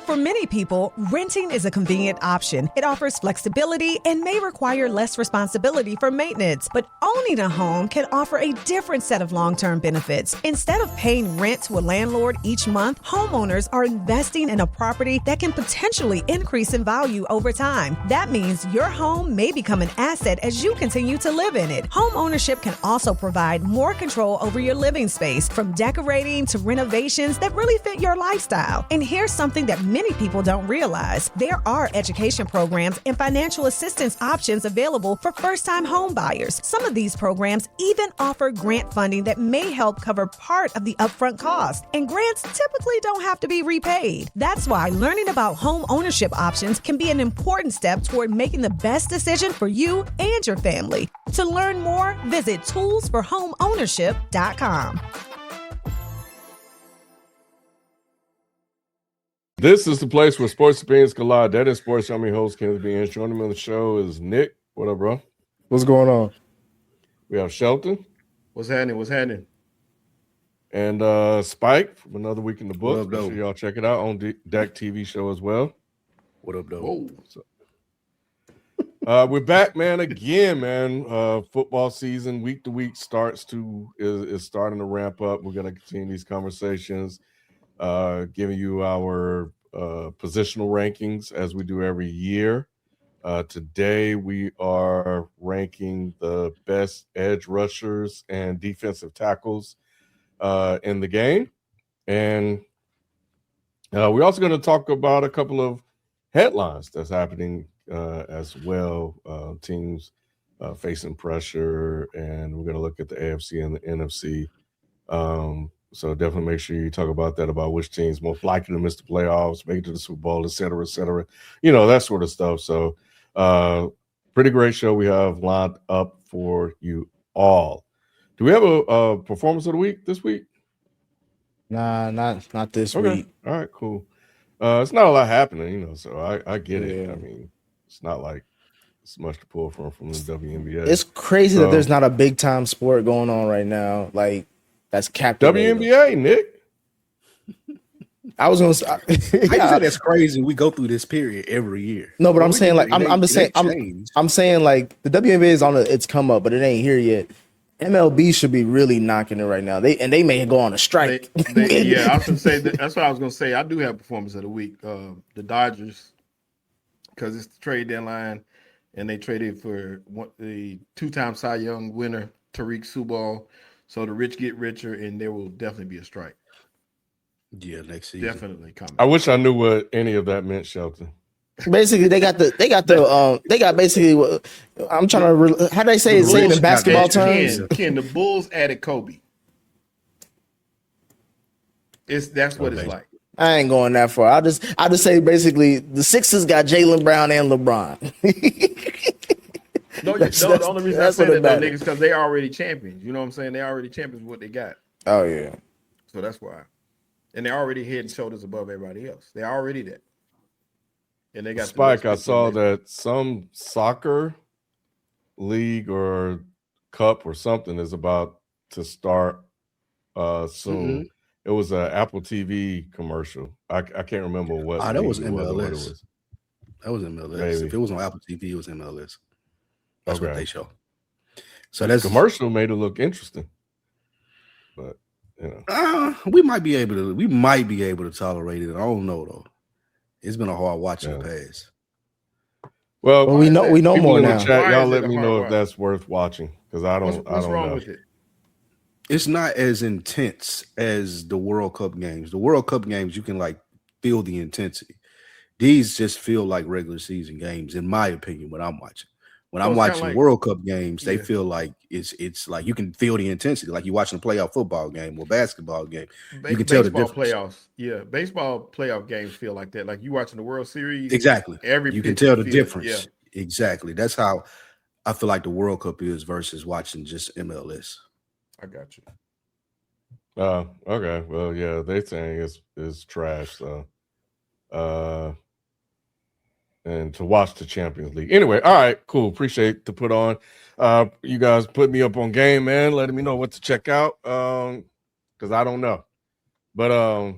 For many people, renting is a convenient option. It offers flexibility and may require less responsibility for maintenance. But owning a home can offer a different set of long-term benefits. Instead of paying rent to a landlord each month, homeowners are investing in a property that can potentially increase in value over time. That means your home may become an asset as you continue to live in it. Home ownership can also provide more control over your living space, from decorating to renovations that really fit your lifestyle. And here's something that many people don't realize. There are education programs and financial assistance options available for first-time home buyers. Some of these programs even offer grant funding that may help cover part of the upfront cost. And grants typically don't have to be repaid. That's why learning about home ownership options can be an important step toward making the best decision for you and your family. To learn more, visit toolsforhomeownership.com. This is the place where sports opinions collide. That is Sports. I'm your host, Kenneth B. Inch. Joining me on the show is Nick. What up, bro? What's going on? We have Shelton. What's happening? And Spike from Another Week in the Books. What up, Make sure y'all check it out on Deck TV show as well. What up, though? Whoa. We're back, man, again, man. Football season, week to week, is starting to ramp up. We're going to continue these conversations, giving you our positional rankings as we do every year. Today, we are ranking the best edge rushers and defensive tackles in the game. And we're also going to talk about a couple of headlines that's happening as well. Teams facing pressure, and we're going to look at the AFC and the NFC. So definitely make sure you talk about that, about which team's most likely to miss the playoffs, make it to the Super Bowl, et cetera, that sort of stuff. So pretty great show we have lined up for you all. Do we have a performance of the week this week? Nah, not this Okay. week. All right, cool. It's not a lot happening, so I get it. Yeah. I mean, it's not like it's much to pull from the WNBA. It's crazy that there's not a big time sport going on right now. Like, that's captivating. WNBA, Nick. I was gonna say, I say that's crazy. We go through this period every year. no, but I'm We saying, like, can- I'm just saying, I'm saying, like, the WNBA is on its come up, but it ain't here yet. MLB should be really knocking it right now. They may go on a strike. Yeah, I was gonna say that's what I was gonna say. I do have performance of the week. The Dodgers, because it's the trade deadline, and they traded for the two-time Cy Young winner Tariq Subal. So the rich get richer, and there will definitely be a strike. Yeah, next season. Definitely coming. I wish I knew what any of that meant, Shelton. Basically, they got basically. I'm trying to. How do they say it in basketball terms? Ken, the Bulls added Kobe. That's what it's like. I ain't going that far. I'll just say basically the Sixers got Jaylen Brown and LeBron. The only reason I say what it that, though, matters. niggas, because they already champions. You know what I'm saying? They already champions with what they got. Oh yeah. So that's why. And they're already head and shoulders above everybody else. They're already that. And they got Spike, I saw that some soccer league or cup or something is about to start soon. Mm-hmm. It was an Apple TV commercial. I can't remember what. That was league it or what it MLS. was. That was MLS. Maybe. If it was on Apple TV, it was MLS. That's what Okay. they show. So that's Commercial made it look interesting, but we might be able to tolerate it. I don't know though. It's been a hard watch in the past. Well, we know people more in the now. chat, Why y'all is let it a me hard know if watch? that's worth watching, because I don't What's wrong know. with it? It's not as intense as the World Cup games. The World Cup games, you can like feel the intensity. These just feel like regular season games, in my opinion, when I'm watching. When I'm Well, it's watching kinda like- World Cup games, they Yeah. feel like it's like you can feel the intensity, like you're watching a playoff football game or basketball game. You can tell the Baseball difference. playoffs. Yeah, baseball playoff games feel like that. Like you watching the World Series. Exactly. Every You can pitch tell the feel- difference. Exactly. That's how I feel like the World Cup is versus watching just MLS. I got you. Okay. Well, yeah, they saying it's trash. So, and to watch the Champions League. Anyway, all right, cool. Appreciate the put on. You guys put me up on game, man. Letting me know what to check out. Because I don't know. But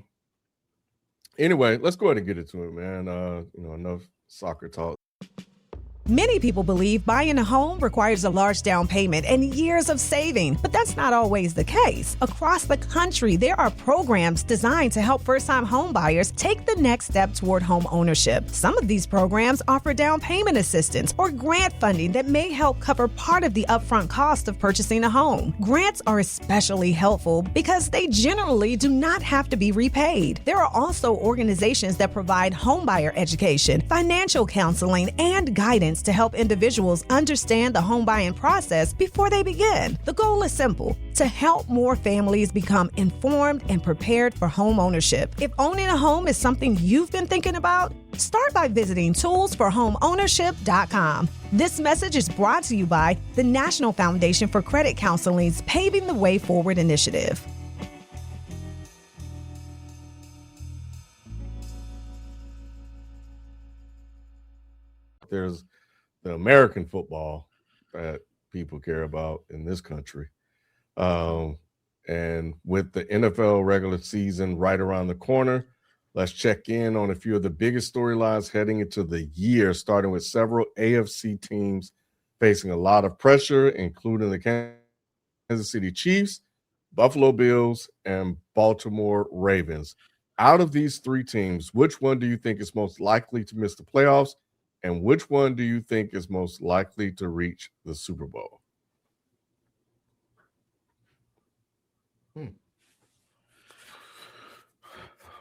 Anyway, let's go ahead and get into it, man. Enough soccer talk. Many people believe buying a home requires a large down payment and years of saving, but that's not always the case. Across the country, there are programs designed to help first-time home buyers take the next step toward home ownership. Some of these programs offer down payment assistance or grant funding that may help cover part of the upfront cost of purchasing a home. Grants are especially helpful because they generally do not have to be repaid. There are also organizations that provide homebuyer education, financial counseling, and guidance to help individuals understand the home buying process before they begin. The goal is simple: to help more families become informed and prepared for home ownership. If owning a home is something you've been thinking about, start by visiting toolsforhomeownership.com. This message is brought to you by the National Foundation for Credit Counseling's Paving the Way Forward initiative. There's the American football that people care about in this country. And with the NFL regular season right around the corner, let's check in on a few of the biggest storylines heading into the year, starting with several AFC teams facing a lot of pressure, including the Kansas City Chiefs, Buffalo Bills, and Baltimore Ravens. Out of these three teams, which one do you think is most likely to miss the playoffs? And which one do you think is most likely to reach the Super Bowl?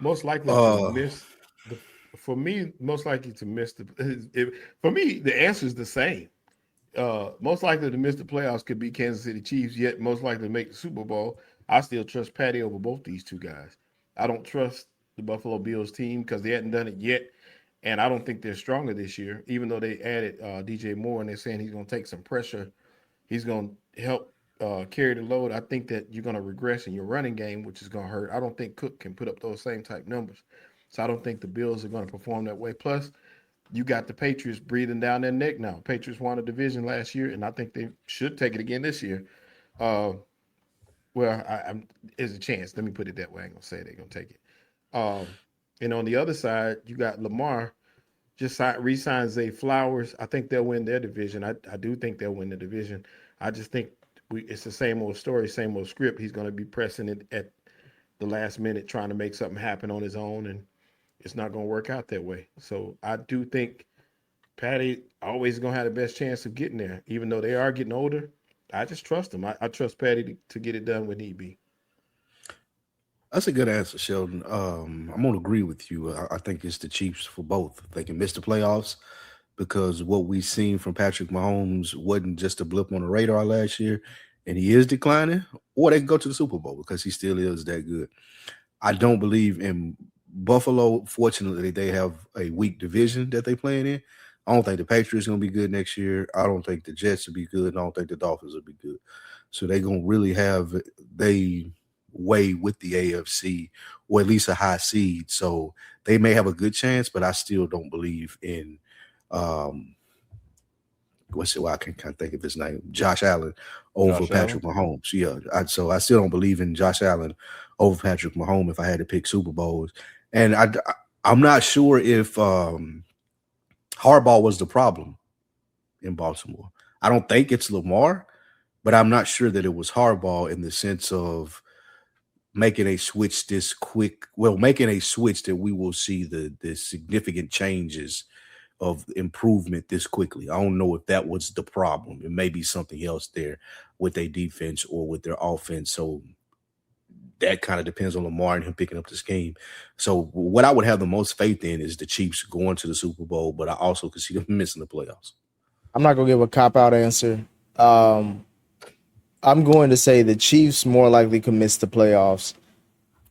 Most likely to miss. For me, most likely to miss for me, the answer is the same. Most likely to miss the playoffs could be Kansas City Chiefs, yet most likely to make the Super Bowl. I still trust Patty over both these two guys. I don't trust the Buffalo Bills team because they hadn't done it yet. And I don't think they're stronger this year, even though they added DJ Moore and they're saying he's going to take some pressure. He's going to help carry the load. I think that you're going to regress in your running game, which is going to hurt. I don't think Cook can put up those same type numbers. So I don't think the Bills are going to perform that way. Plus, you got the Patriots breathing down their neck now. Patriots won a division last year, and I think they should take it again this year. There's a chance. Let me put it that way. I ain't going to say they're going to take it. And on the other side, you got Lamar just re-signed Zay Flowers. I think they'll win their division. I do think they'll win the division. I just think it's the same old story, same old script. He's going to be pressing it at the last minute, trying to make something happen on his own, and it's not going to work out that way. So I do think Patty always going to have the best chance of getting there, even though they are getting older. I just trust him. I trust Patty to get it done when need be. That's a good answer, Sheldon. I'm going to agree with you. I think it's the Chiefs for both. They can miss the playoffs because what we've seen from Patrick Mahomes wasn't just a blip on the radar last year, and he is declining, or they can go to the Super Bowl because he still is that good. I don't believe in Buffalo. Fortunately, they have a weak division that they playing in. I don't think the Patriots are going to be good next year. I don't think the Jets will be good. I don't think the Dolphins will be good. So they're going to really have way with the AFC, or at least a high seed. So they may have a good chance, but I still don't believe in I can't think of his name, Josh Allen over Patrick Mahomes. Yeah, so I still don't believe in Josh Allen over Patrick Mahomes if I had to pick Super Bowls. And I'm not sure if Harbaugh was the problem in Baltimore. I don't think it's Lamar, but I'm not sure that it was Harbaugh in the sense of making a switch this quick. Well, making a switch that we will see the significant changes of improvement this quickly. I don't know if that was the problem. It may be something else there with their defense or with their offense. So that kind of depends on Lamar and him picking up the scheme. So what I would have the most faith in is the Chiefs going to the Super Bowl, but I also could see them missing the playoffs. I'm not going to give a cop-out answer. I'm going to say the Chiefs more likely could miss the playoffs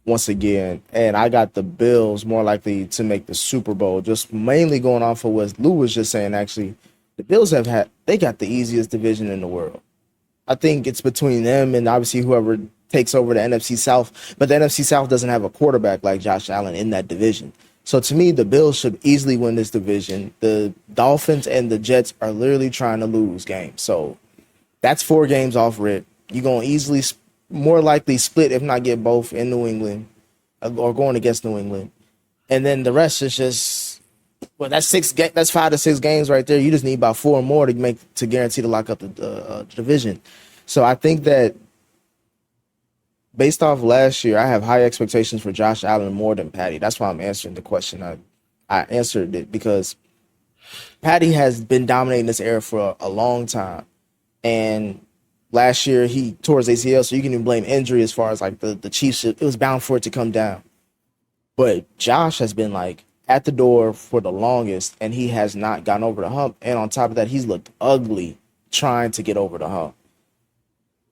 once again, and I got the Bills more likely to make the Super Bowl, just mainly going off of what Lou was just saying. Actually, the Bills they got the easiest division in the world. I think it's between them and obviously whoever takes over the NFC South, but the NFC South doesn't have a quarterback like Josh Allen in that division. So to me, the Bills should easily win this division. The Dolphins and the Jets are literally trying to lose games. So that's 4 games off rip. You're going to easily, more likely split, if not get both in New England or going against New England. and then the rest is just that's 5 to 6 games right there. You just need about 4 more to guarantee to lock up the division. So I think that based off last year, I have high expectations for Josh Allen more than Patty. That's why I'm answering the question. I answered it because Patty has been dominating this era for a long time, and last year he tore his ACL, so you can even blame injury as far as like the Chiefs. It was bound for it to come down. But Josh has been like at the door for the longest, and he has not gotten over the hump. And on top of that, he's looked ugly trying to get over the hump.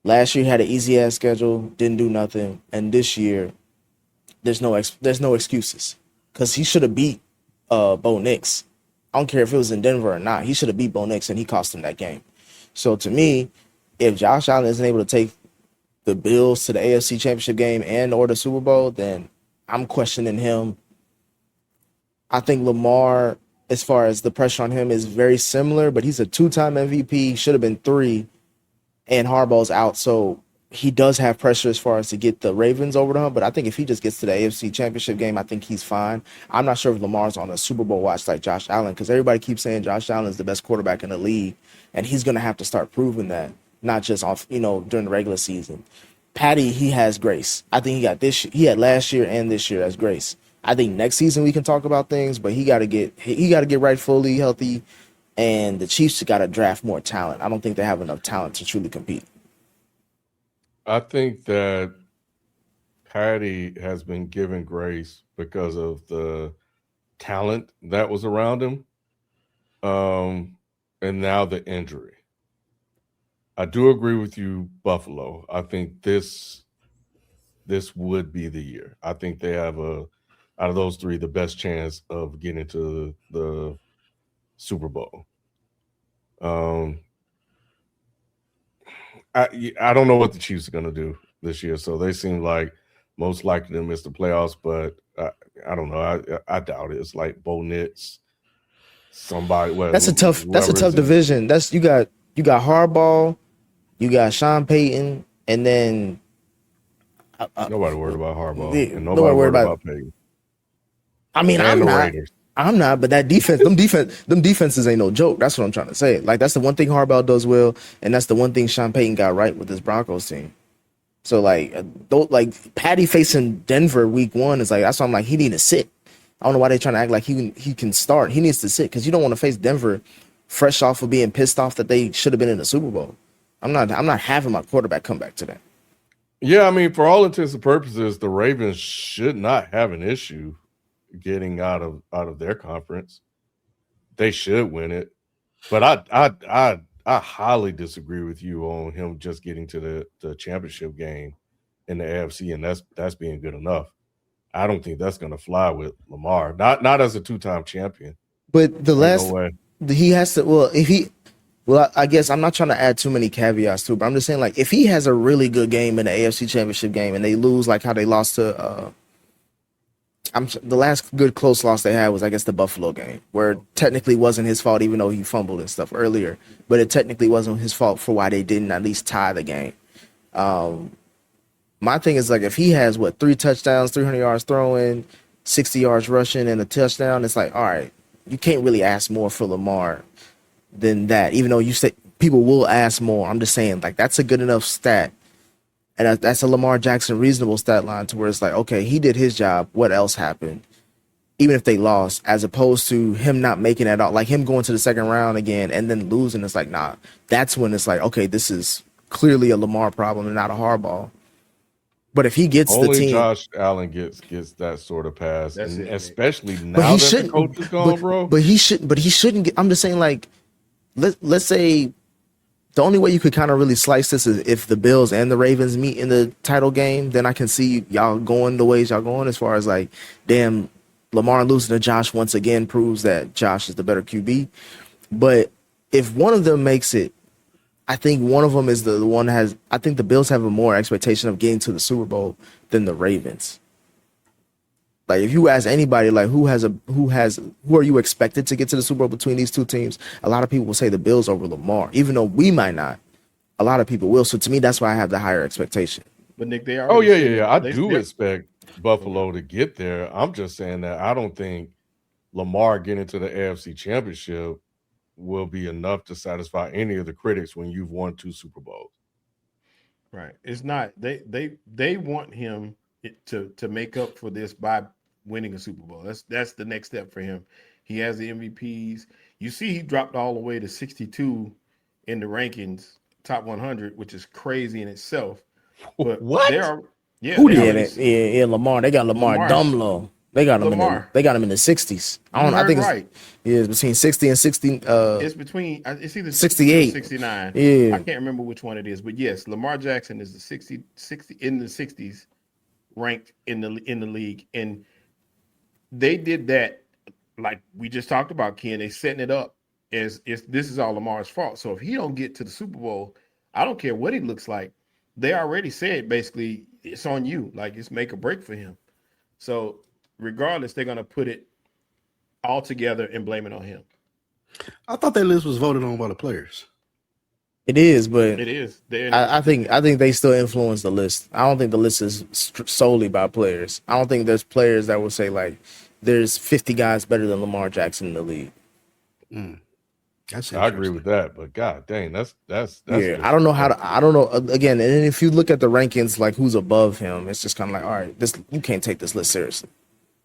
Last year he had an easy ass schedule, didn't do nothing, and this year there's no excuses because he should have beat Bo Nix. I don't care if it was in Denver or not. He should have beat Bo Nix, and he cost him that game. So to me, if Josh Allen isn't able to take the Bills to the AFC Championship game or the Super Bowl, then I'm questioning him. I think Lamar, as far as the pressure on him, is very similar, but he's a 2-time MVP, should have been 3, and Harbaugh's out. So he does have pressure as far as to get the Ravens over to him, but I think if he just gets to the AFC Championship game, I think he's fine. I'm not sure if Lamar's on a Super Bowl watch like Josh Allen, because everybody keeps saying Josh Allen is the best quarterback in the league, and he's going to have to start proving that, not just off, during the regular season. Patty, he has grace. I think he had last year and this year as grace. I think next season we can talk about things, but he got to get right, fully healthy, and the Chiefs got to draft more talent. I don't think they have enough talent to truly compete. I think that Patty has been given grace because of the talent that was around him, and now the injury. I do agree with you, Buffalo. I think this would be the year. I think they have out of those 3, the best chance of getting to the Super Bowl. I don't know what the Chiefs are going to do this year, so they seem like most likely to miss the playoffs, but I don't know. I doubt it. It's like Bo Nix, somebody. That's a tough division. You got Harbaugh. You got Sean Payton, and then nobody worried about Harbaugh, and nobody worried about Payton. I mean, and I'm not, but that defense, them defenses ain't no joke. That's what I'm trying to say. Like that's the one thing Harbaugh does well, and that's the one thing Sean Payton got right with this Broncos team. So like Patty facing Denver week 1 is like that's why I'm like he need to sit. I don't know why they're trying to act like he can start. He needs to sit because you don't want to face Denver fresh off of being pissed off that they should have been in the Super Bowl. I'm not having my quarterback come back to that. Yeah, I mean, for all intents and purposes, the Ravens should not have an issue getting out of their conference. They should win it. But I highly disagree with you on him just getting to the championship game in the AFC, and that's being good enough. I don't think that's going to fly with Lamar. Not as a 2-time champion. But he has to. Well, I guess I'm not trying to add too many caveats to it, but I'm just saying, like, if he has a really good game in the AFC Championship game and they lose, like how they lost to, the last good close loss they had was, I guess, the Buffalo game, where it technically wasn't his fault, even though he fumbled and stuff earlier, but it technically wasn't his fault for why they didn't at least tie the game. My thing is, like, if he has, 3 touchdowns, 300 yards throwing, 60 yards rushing, and a touchdown, it's like, all right, you can't really ask more for Lamar than that, even though you say people will ask more. I'm just saying, like, that's a good enough stat, and that's a Lamar Jackson reasonable stat line to where it's like, okay, he did his job, what else happened, even if they lost, as opposed to him not making it out, like him going to the second round again and then losing. It's like, nah, that's when it's like, okay, this is clearly a Lamar problem and not a Hardball. But if he gets only the team, Josh Allen gets that sort of pass, and especially now but he that the coach is gone, bro. But he shouldn't get. I'm just saying, like, let's say the only way you could kind of really slice this is if the Bills and the Ravens meet in the title game. Then I can see y'all going the ways y'all going, as far as like, damn, Lamar losing to Josh once again proves that Josh is the better QB. But if one of them makes it, I think one of them is the one that has. I think the Bills have a more expectation of getting to the Super Bowl than the Ravens. Like, if you ask anybody, like, who are you expected to get to the Super Bowl between these two teams? A lot of people will say the Bills over Lamar, even though we might not. A lot of people will. So to me, that's why I have the higher expectation. But Nick, they are. Oh yeah. I do expect Buffalo to get there. I'm just saying that I don't think Lamar getting to the AFC Championship will be enough to satisfy any of the critics when you've won 2 Super Bowls. Right. It's not. They want him to make up for this by winning a Super Bowl. That's the next step for him. He has the MVPs. You see, he dropped all the way to 62 in the rankings, top 100, which is crazy in itself. But What? They are. Yeah. Who they did already- it? Yeah, Lamar. They got Lamar dumb low. They got him Lamar. they got him in the 60s. I don't know. I You think heard it's, yeah, it's between 60 and 60. It's between. It's either 68. 69. Yeah. I can't remember which one it is, but yes, Lamar Jackson is the 60 in the 60s, ranked in the league, and they did that like we just talked about. Ken, they setting it up as if this is all Lamar's fault. So if he don't get to the Super Bowl, I don't care what he looks like. They already said basically it's on you. Like it's make or break for him. So regardless, they're gonna put it all together and blame it on him. I thought that list was voted on by the players. It is, but It is. I think they still influence the list. I don't think the list is solely by players. I don't think there's players that will say like there's 50 guys better than Lamar Jackson in the league. That's I agree with that, but god dang, that's Yeah, I don't know how to. I don't know. Again, and if you look at the rankings, like who's above him, it's just kind of like, all right, this you can't take this list seriously.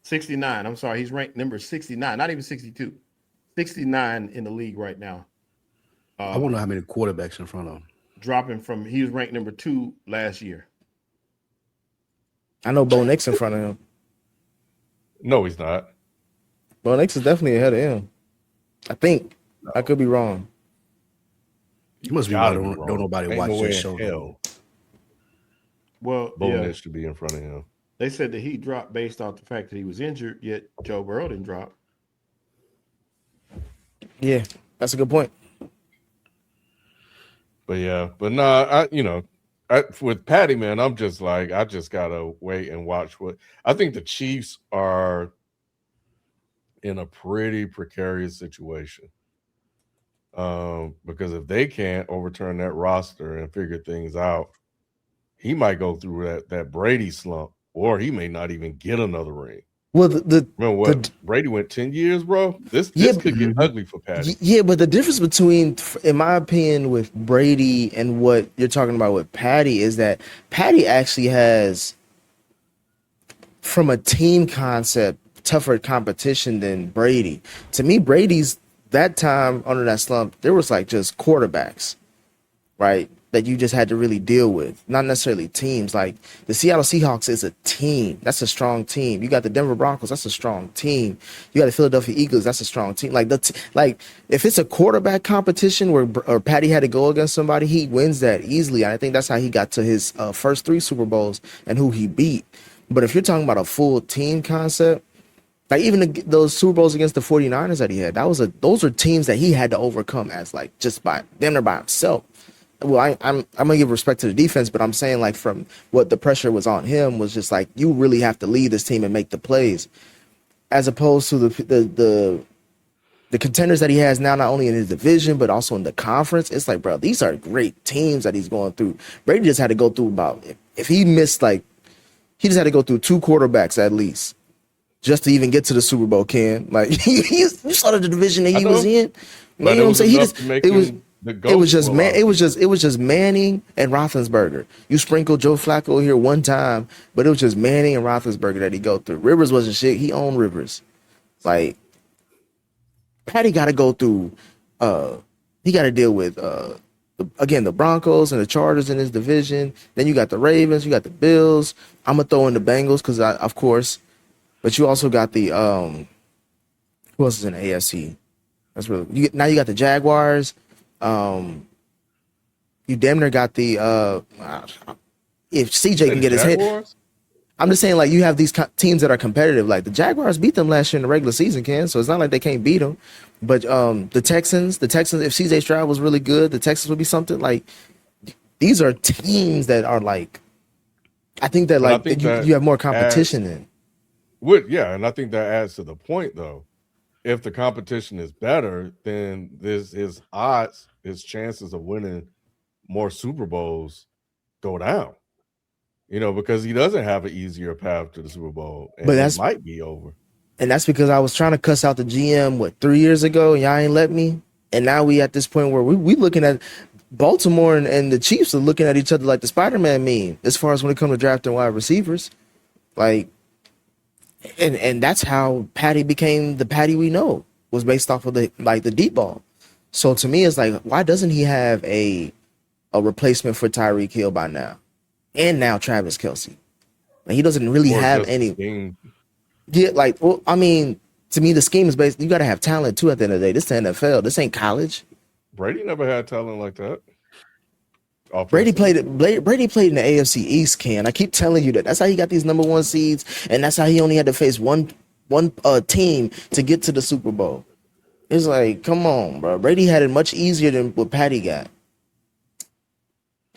69. I'm sorry, he's ranked number 69, not even 62. 69 in the league right now. I wonder how many quarterbacks in front of him. Dropping from he was ranked number 2 last year. I know Bo Nix in front of him. No, he's not. Bo Nix is definitely ahead of him. I think. I could be wrong. You must be Gotta right. be wrong. Don't nobody Ain't watch no way this in show. hell Well, Bo yeah, Nix should be in front of him. they said that he dropped based off the fact that he was injured, yet Joe Burrow didn't drop. Yeah, that's a good point. But yeah, but nah, with Patty, man, I'm just like, I just gotta wait and watch what I think the Chiefs are in a pretty precarious situation. Because if they can't overturn that roster and figure things out, he might go through that Brady slump, or he may not even get another ring. Well, the Remember what Brady went 10 years, bro? This could get ugly for Patty. yeah, but the difference between, in my opinion, with Brady and what you're talking about with Patty is that Patty actually has, from a team concept, tougher competition than Brady. To me, Brady's that time under that slump, there was like just quarterbacks, right? That you just had to really deal with, not necessarily teams. Like the Seattle Seahawks is a team. That's a strong team. You got the Denver Broncos. That's a strong team. You got the Philadelphia Eagles. That's a strong team. Like like if it's a quarterback competition where Patty had to go against somebody, he wins that easily. And I think that's how he got to his first 3 Super Bowls and who he beat. But if you're talking about a full team concept, like even those Super Bowls against the 49ers that he had, those are teams that he had to overcome as like just by himself. Well, I'm gonna give respect to the defense, but I'm saying like from what the pressure was on him was just like you really have to lead this team and make the plays, as opposed to the contenders that he has now, not only in his division but also in the conference. It's like, bro, these are great teams that he's going through. Brady just had to go through about if he missed like he just had to go through 2 quarterbacks at least just to even get to the Super Bowl. Ken, like you saw the division that he was in. You know what I'm saying? It was just Manning and Roethlisberger. You sprinkle Joe Flacco here one time, but it was just Manning and Roethlisberger that he go through. Rivers wasn't shit. He owned Rivers. Like Patty got to go through. He got to deal with the Broncos and the Chargers in his division. Then you got the Ravens. You got the Bills. I'm gonna throw in the Bengals because of course, but you also got the who else is in the AFC? That's really now you got the Jaguars. You damn near got the if CJ can get his head. I'm just saying, like, you have these teams that are competitive. Like the Jaguars beat them last year in the regular season, Ken. So it's not like they can't beat them. But the Texans, if CJ Stroud was really good, the Texans would be something. Like these are teams that are like, I think that you have more competition in. And I think that adds to the point though. If the competition is better, then his chances of winning more Super Bowls go down. because he doesn't have an easier path to the Super Bowl, and But it might be over. And that's because I was trying to cuss out the GM 3 years ago, and y'all ain't let me. And now we at this point where we looking at Baltimore and the Chiefs are looking at each other like the Spider-Man meme as far as when it comes to drafting wide receivers. Like, and that's how Patty became the Patty we know, was based off of the deep ball. So to me, it's like, why doesn't he have a replacement for Tyreek Hill by now? And now Travis Kelce. Like, he doesn't really have any. Yeah, like, well, I mean, to me, the scheme is based. You got to have talent too. At the end of the day, this is the NFL. This ain't college. Brady never had talent like that. Brady played in the AFC East. Ken, I keep telling you that. That's how he got these number 1 seeds, and that's how he only had to face one team to get to the Super Bowl. It's like, come on, bro. Brady had it much easier than what Patty got.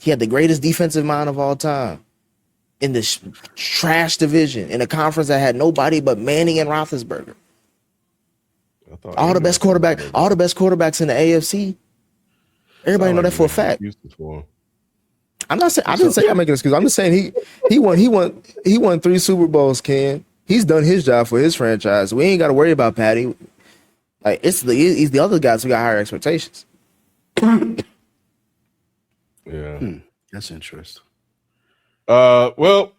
He had the greatest defensive mind of all time in this trash division, in a conference that had nobody but Manning and Roethlisberger. All the best quarterbacks in the AFC. Everybody know that for a fact. I'm not saying I didn't say I'm making an excuse. I'm just saying he won 3 Super Bowls, Ken. He's done his job for his franchise. We ain't got to worry about Patty. Like, it's the other guys who got higher expectations. Yeah. That's interesting. Well,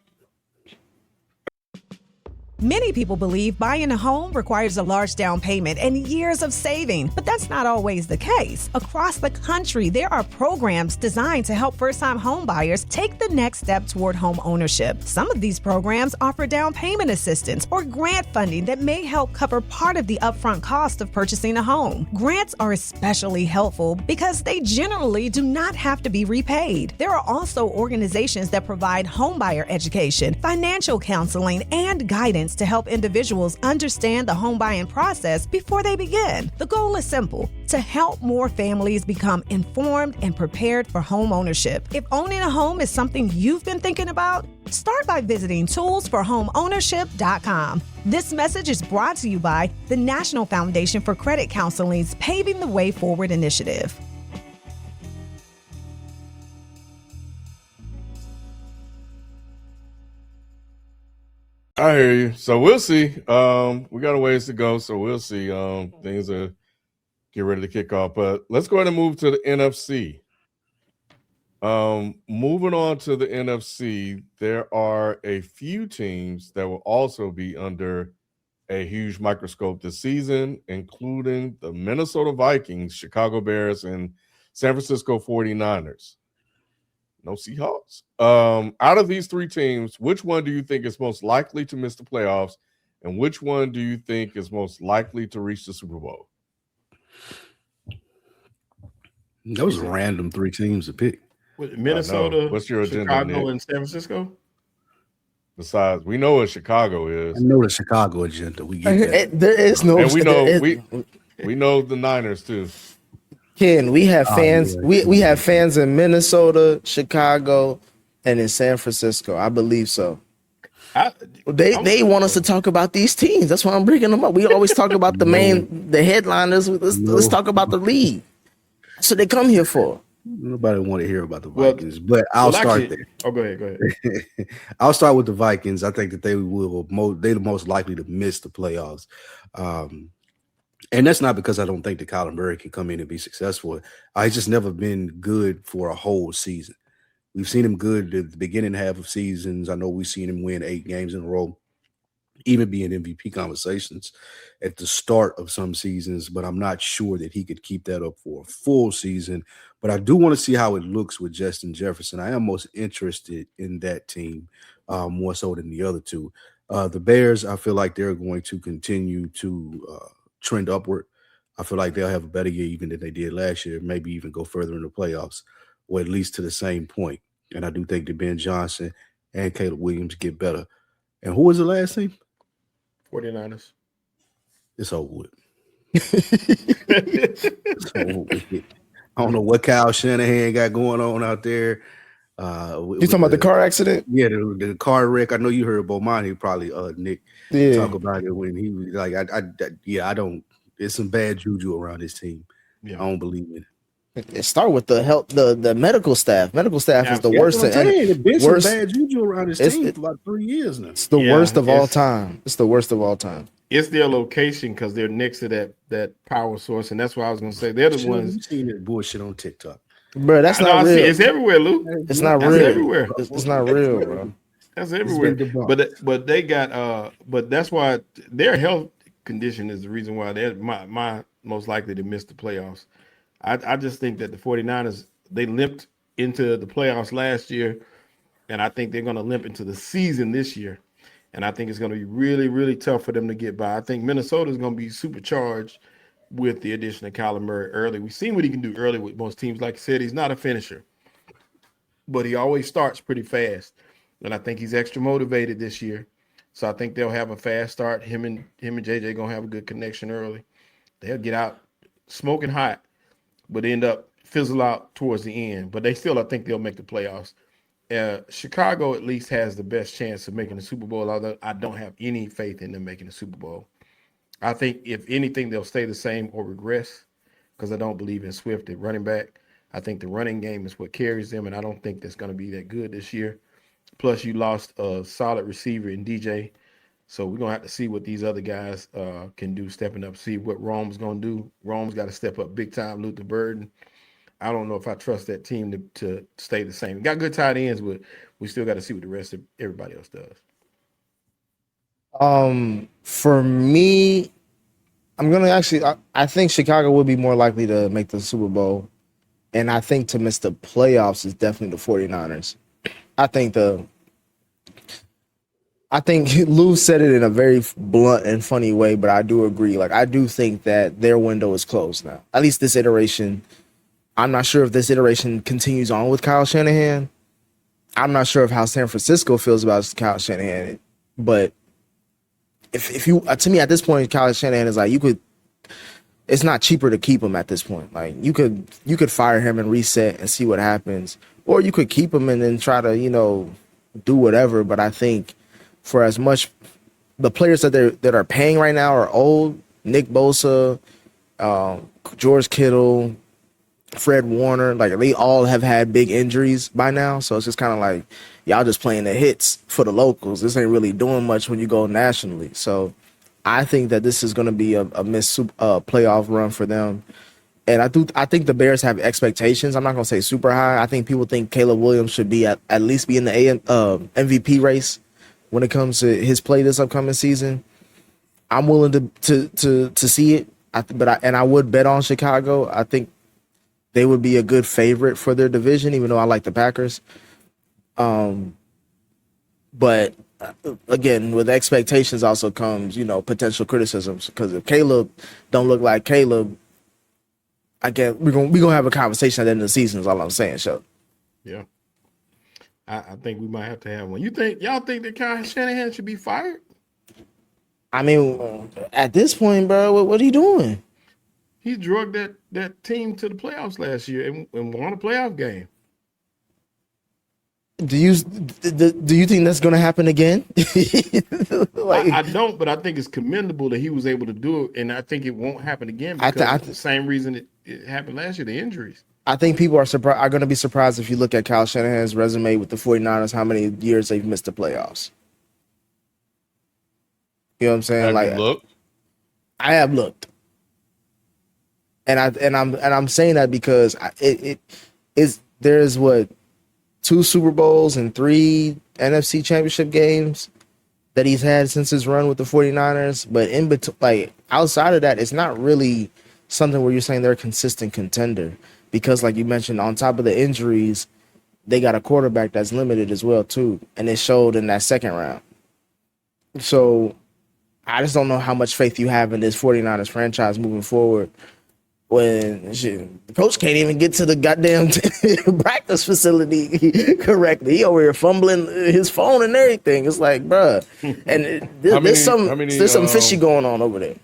Many people believe buying a home requires a large down payment and years of saving, but that's not always the case. Across the country, there are programs designed to help first-time home buyers take the next step toward home ownership. Some of these programs offer down payment assistance or grant funding that may help cover part of the upfront cost of purchasing a home. Grants are especially helpful because they generally do not have to be repaid. There are also organizations that provide homebuyer education, financial counseling, and guidance to help individuals understand the home buying process before they begin. The goal is simple: to help more families become informed and prepared for home ownership. If owning a home is something you've been thinking about, start by visiting toolsforhomeownership.com. This message is brought to you by the National Foundation for Credit Counseling's Paving the Way Forward initiative. I hear you. So we'll see. We got a ways to go, so we'll see. Things are get ready to kick off. But let's go ahead and move to the NFC. Moving on to the NFC, there are a few teams that will also be under a huge microscope this season, including the Minnesota Vikings, Chicago Bears, and San Francisco 49ers. No Seahawks. Out of these 3 teams, which one do you think is most likely to miss the playoffs, and which one do you think is most likely to reach the Super Bowl? Those are random 3 teams to pick. Minnesota, what's your agenda, Chicago, Nick? and San Francisco? Besides, we know what Chicago is. I know the Chicago agenda. We get that. There is no. And we know we know the Niners too. Ken, we have fans. Yeah. We have fans in Minnesota, Chicago, and in San Francisco. I believe so. They want us to talk about these teams. That's why I'm bringing them up. We always talk about the headliners. Let's talk about the league. That's what they come here for. Nobody want to hear about the Vikings, but I'll start there. Oh, go ahead. I'll start with the Vikings. I think that they're the most likely to miss the playoffs. And that's not because I don't think that Kyler Murray can come in and be successful. He's just never been good for a whole season. We've seen him good at the beginning half of seasons. I know we've seen him win 8 games in a row, even be in MVP conversations at the start of some seasons, but I'm not sure that he could keep that up for a full season. But I do want to see how it looks with Justin Jefferson. I am most interested in that team more so than the other 2. The Bears, I feel like they're going to continue to trend upward. I feel like they'll have a better year even than they did last year, maybe even go further in the playoffs, or at least to the same point. And I do think that Ben Johnson and Caleb Williams get better. And who was the last team? 49ers. It's over with. I don't know what Kyle Shanahan got going on out there. You talking about the car accident? Yeah, the car wreck. I know you heard Bomani probably, Nick, talk about it when he was like, I don't. There's some bad juju around this team. Yeah. I don't believe in it. It start with the health, the medical staff. Medical staff is the Yeah, worst. I'm saying, it's been some worst. bad juju around his It's- team for about 3 years now. It's the Yeah, worst of all it's- time. It's the worst of all time. It's their location because they're next to that power source, and that's why I was gonna say they're the Sure, ones. you seen that bullshit on TikTok. Bro, that's I know, not I see real. it's everywhere, Lou. It's not That's real. everywhere. It's not real, bro. That's It's everywhere. been debunked. But they got but that's why their health condition is the reason why they're my most likely to miss the playoffs. I just think that the 49ers, they limped into the playoffs last year, and I think they're gonna limp into the season this year. And I think it's gonna be really, really tough for them to get by. I think Minnesota is gonna be supercharged with the addition of Kyler Murray early. We've seen what he can do early with most teams. Like I said, he's not a finisher, but he always starts pretty fast. And I think he's extra motivated this year. So I think they'll have a fast start. Him and JJ gonna have a good connection early. They'll get out smoking hot, but end up fizzle out towards the end. But they still, I think they'll make the playoffs. Chicago at least has the best chance of making the Super Bowl, although I don't have any faith in them making the Super Bowl. I think if anything, they'll stay the same or regress because I don't believe in Swift at running back. I think the running game is what carries them, and I don't think that's going to be that good this year. Plus, you lost a solid receiver in DJ. So we're going to have to see what these other guys can do stepping up, see what Rome's going to do. Rome's got to step up big time, Luther Burden. I don't know if I trust that team to stay the same. Got good tight ends, but we still got to see what the rest of everybody else does. For me, I'm gonna actually. I think Chicago would be more likely to make the Super Bowl, and I think to miss the playoffs is definitely the 49ers. I think Lou said it in a very blunt and funny way, but I do agree. Like I do think that their window is closed now. At least this iteration. I'm not sure if this iteration continues on with Kyle Shanahan. I'm not sure of how San Francisco feels about Kyle Shanahan, but if you to me at this point, Kyle Shanahan is like it's not cheaper to keep him at this point. Like you could fire him and reset and see what happens, or you could keep him and then try to do whatever. But I think for as much the players that are paying right now are old. Nick Bosa, George Kittle, Fred Warner, like they all have had big injuries by now. So it's just kind of like y'all just playing the hits for the locals. This ain't really doing much when you go nationally. So I think that this is going to be a missed playoff run for them. And I think the Bears have expectations. I'm not going to say super high. I think people think Caleb Williams should be at least be in the MVP race when it comes to his play this upcoming season. I'm willing to see it. I would bet on Chicago. I think they would be a good favorite for their division, even though I like the Packers. But again, with expectations also comes, potential criticisms. Because if Caleb don't look like Caleb, again, we're gonna have a conversation at the end of the season. Is all I'm saying. So, yeah, I think we might have to have one. Y'all think that Kyle Shanahan should be fired? I mean, at this point, bro, what are you doing? He drugged that team to the playoffs last year and won a playoff game. Do you think that's going to happen again? I don't, but I think it's commendable that he was able to do it, and I think it won't happen again because the same reason it happened last year, the injuries. I think people are going to be surprised if you look at Kyle Shanahan's resume with the 49ers, how many years they've missed the playoffs. You know what I'm saying? Have you looked? I have looked. And I'm saying that because there's 2 Super Bowls and 3 NFC Championship games that he's had since his run with the 49ers, but in between, like outside of that, it's not really something where you're saying they're a consistent contender because, like you mentioned, on top of the injuries, they got a quarterback that's limited as well too, and it showed in that second round. So I just don't know how much faith you have in this 49ers franchise moving forward. When the coach can't even get to the goddamn practice facility correctly. He over here fumbling his phone and everything. It's like, bruh. And there's some fishy going on over there.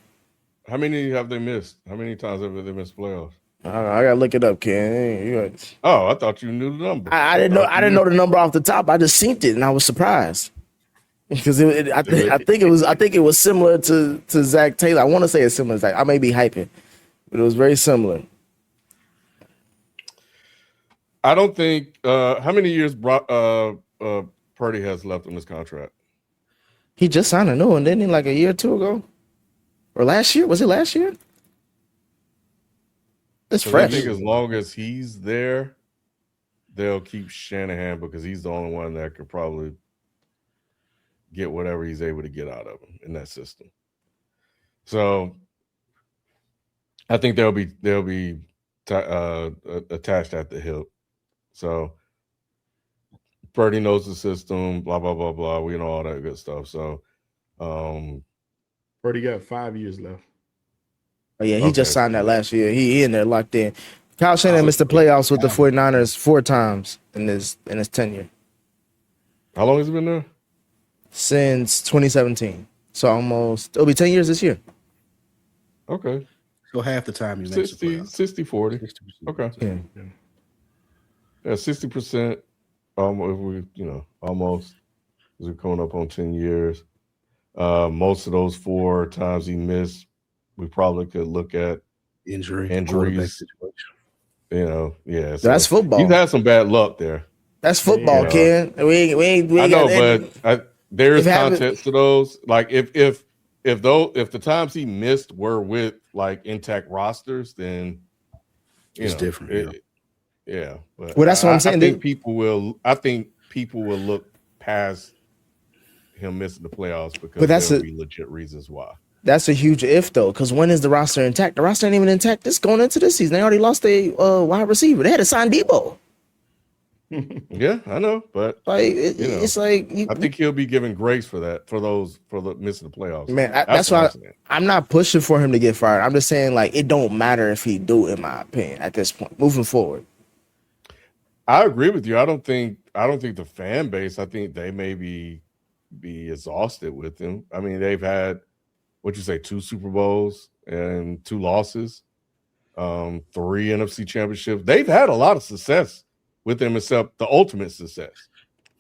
How many have they missed? How many times have they missed playoffs? I gotta look it up, Ken. Oh, I thought you knew the number. I didn't know the number off the top. I just synced it and I was surprised. Because I think it was similar to Zach Taylor. I want to say it's similar to Zach. I may be hyping. But it was very similar. I don't think how many years Purdy has left on his contract. He just signed a new one, didn't he? Like a year or two ago, or last year? Was it last year? It's So I fresh. think as long as he's there, they'll keep Shanahan because he's the only one that could probably get whatever he's able to get out of him in that system. So I think they'll be attached at the hip. So Purdy knows the system, blah blah blah blah. We know all that good stuff. So Purdy got 5 years left. Oh, yeah, he Okay. just signed that last year. He in there locked in. Kyle Shanahan missed the playoffs with the 49ers 4 times in his tenure how long has he been there? since 2017. So it'll be 10 years this year. Okay. So half the time he makes the 60, playoffs. 60, 40. 60%. Okay. Yeah. Yeah, 60%. If we, almost as we're coming up on 10 years. Most of those 4 times he missed, we probably could look at Injuries. Injuries. Situation. Yeah. That's football. He's had some bad luck there. That's football, Yeah. Ken. We ain't I know, got any- but there's If having- context to those. Like if the times he missed were with like intact rosters, then It's different, Yeah, but Well, that's what I'm saying. I think people will look past him missing the playoffs because But that's there'll a- be legit reasons why. That's a huge if though, because when is the roster intact? The roster ain't even intact. This going into this season, they already lost a wide receiver. They had to sign Debo. Yeah, I know, but Like know, it's like I think he'll be given grace for that for the missing the playoffs. man. That's what why I'm saying. I'm not pushing for him to get fired. I'm just saying like it don't matter if he do, in my opinion, at this point, moving forward. I agree with you. I don't think the fan base. I think they may be exhausted with him. I mean, they've had 2 Super Bowls and 2 losses, 3 NFC championships. They've had a lot of success with him, except the ultimate success.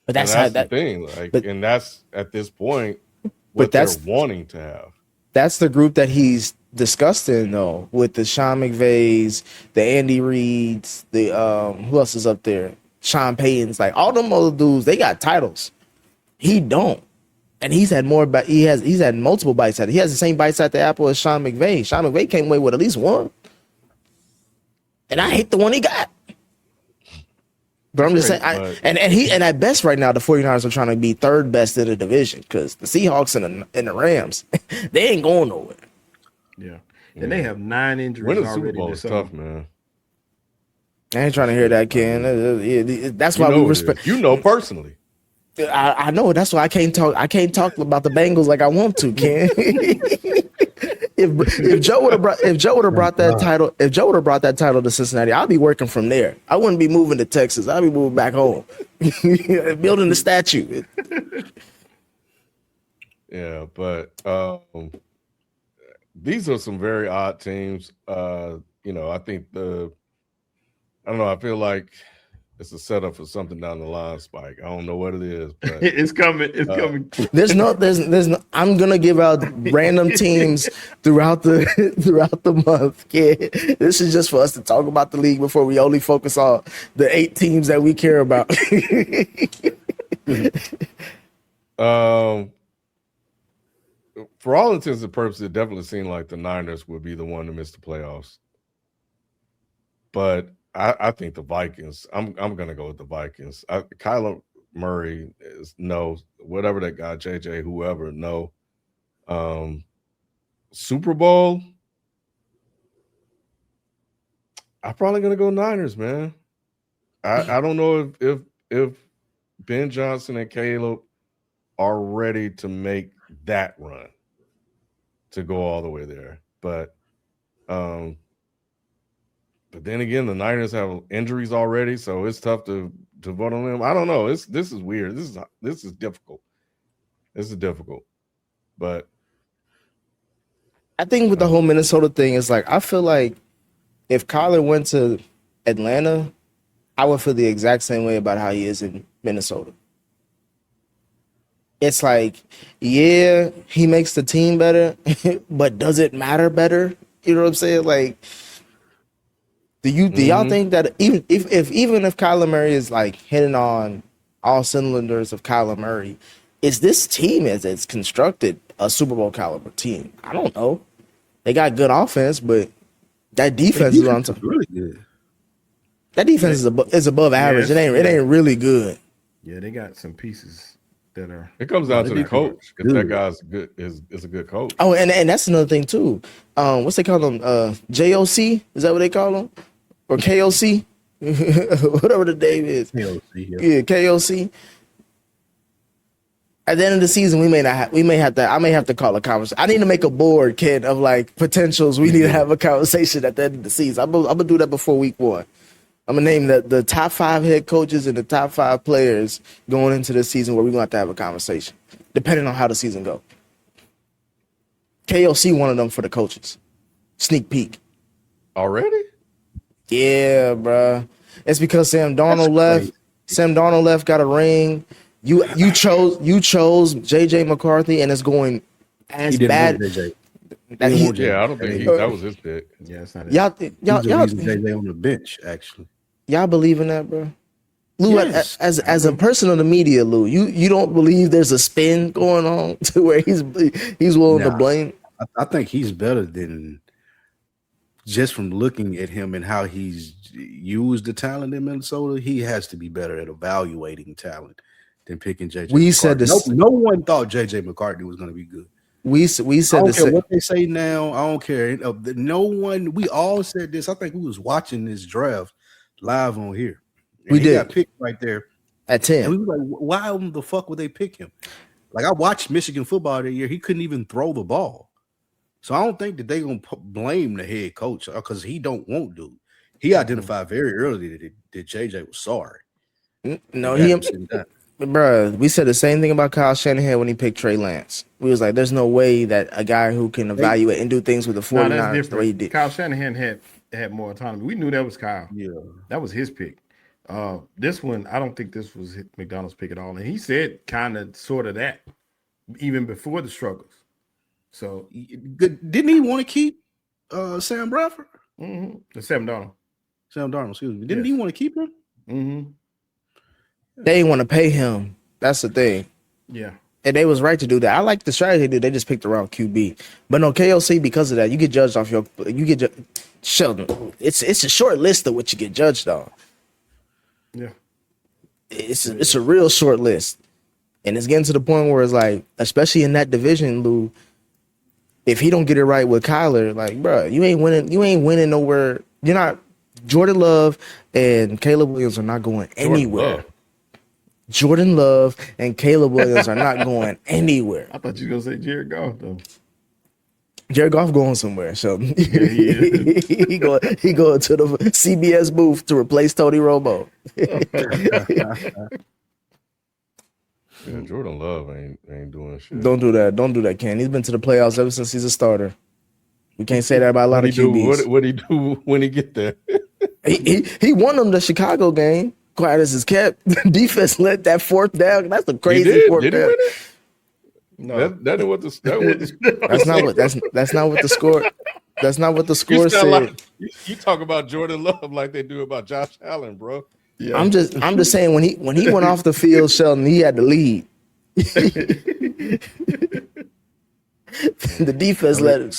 But And that's how the that. thing. but- And that's at this point But what they're that's- wanting to have. That's the group that he's discussed in though, with the Sean McVays, the Andy Reeds, the who else is up there? Sean Payton's, like all them other dudes, they got titles. He don't. And he's had more he's had multiple bites at it. He has the same bites at the apple as Sean McVay. Sean McVay came away with at least one. And I hate the one he got. But I'm just saying, Right, and at best right now, the 49ers are trying to be third best in the division because the Seahawks and the Rams, they ain't going nowhere. Yeah. And they have 9 injuries Winning the Super already Bowl this is summer. tough, man. I ain't trying to hear that, Ken. That's You why know we it respect. is. You know personally. I know. That's why I can't talk. I can't talk about the Bengals like I want to, Ken. if Joe would have brought that title to Cincinnati, I'll be working from there. I wouldn't be moving to Texas. I'll be moving back home, building the statue. Yeah, but these are some very odd teams. I think I don't know. I feel like it's a setup for something down the line, Spike. I don't know what it is, but It's coming. It's coming. There's no. I'm gonna give out random teams throughout the month. Kid. This is just for us to talk about the league before we only focus on the 8 teams that we care about. for all intents and purposes, it definitely seemed like the Niners would be the one to miss the playoffs. But I think the Vikings. I'm gonna go with the Vikings. Kyler Murray is no, whatever that guy, JJ, whoever, no. Super Bowl. I'm probably gonna go Niners, man. I don't know if Ben Johnson and Caleb are ready to make that run to go all the way there. But then again, the Niners have injuries already, so it's tough to vote on them. I don't know. This is weird. This is difficult. This is difficult. But I think with the whole Minnesota thing, it's like I feel like if Kyler went to Atlanta, I would feel the exact same way about how he is in Minnesota. It's like, yeah, he makes the team better, but does it matter better? You know what I'm saying? Like, Do y'all think that even if Kyler Murray is like hitting on all cylinders of Kyler Murray, is this team as it's constructed a Super Bowl caliber team? I don't know. They got good offense, but that defense is on top. Really good. That defense is above average. It ain't really good. Yeah, they got some pieces that are. It comes down to the coach. If that guy's good, is a good coach. Oh, and that's another thing too. What's they call him? JOC? Is that what they call him? Or KOC? Whatever the name is. KOC, yeah, KOC. At the end of the season, I may have to call a conversation. I need to make a board, kid, of like potentials. We need to have a conversation at the end of the season. I'm gonna do that before week 1. I'm gonna name the top 5 head coaches and the top 5 players going into the season where we're gonna have a conversation, depending on how the season go. KOC one of them for the coaches. Sneak peek. Already? Yeah, bruh. It's because Sam Darnold left. Sam Darnold left, got a ring. You chose JJ McCarthy, and it's going as bad. I don't think that was his pick. Yeah, it's not. Y'all JJ on the bench, actually. Y'all believe in that, bro? Lou, Yes. as a person of the media, Lou, you don't believe there's a spin going on to where he's willing to blame? I think he's better than, just from looking at him and how he's used the talent in Minnesota, he has to be better at evaluating talent than picking JJ. We McCarthy. said this. No one thought JJ McCarthy was going to be good. We said I don't care this. what they say now. I don't care. No one. We all said this. I think we was watching this draft live on here. And he got picked right there at 10. And we were like, why the fuck would they pick him? Like, I watched Michigan football that year. He couldn't even throw the ball. So I don't think that they're going to blame the head coach because he don't want to. He identified very early that JJ was sorry. No, bro, we said the same thing about Kyle Shanahan when he picked Trey Lance. We was like, there's no way that a guy who can evaluate and do things with the 49ers the way he did. Kyle Shanahan had more autonomy. We knew that was Kyle. Yeah. That was his pick. This one, I don't think this was McDonald's pick at all. And he said kind of sort of that even before the struggles. So didn't he want to keep Sam Bradford? Mm-hmm. Sam Darnold, excuse me. Didn't he want to keep him? Mm-hmm. They didn't want to pay him. That's the thing. Yeah. And they was right to do that. I like the strategy they did. They just picked around QB. But no, KOC, because of that, you get judged off Sheldon. It's a short list of what you get judged on. Yeah. It's a real short list. And it's getting to the point where it's like, especially in that division, Lou, if he don't get it right with Kyler, like, bro, you ain't winning nowhere. You're not. Jordan Love and Caleb Williams are not going anywhere. Jordan Love and Caleb Williams are not going anywhere. I thought you were gonna say Jared Goff though. Jared Goff going somewhere, so yeah, he going to the CBS booth to replace Tony Romo. Yeah, Jordan Love ain't doing shit. Don't do that, Ken. He's been to the playoffs ever since he's a starter. We can't say that about a lot of QBs. What he do when he get there? he won them the Chicago game. Quiet as is kept. Defense let that 4th down. That's a crazy 4th down. He win it? No, that's not what the score. That's not what the score said. Like, you talk about Jordan Love like they do about Josh Allen, bro. Yeah. I'm just saying when he went off the field, Sheldon, he had the lead. The defense let it.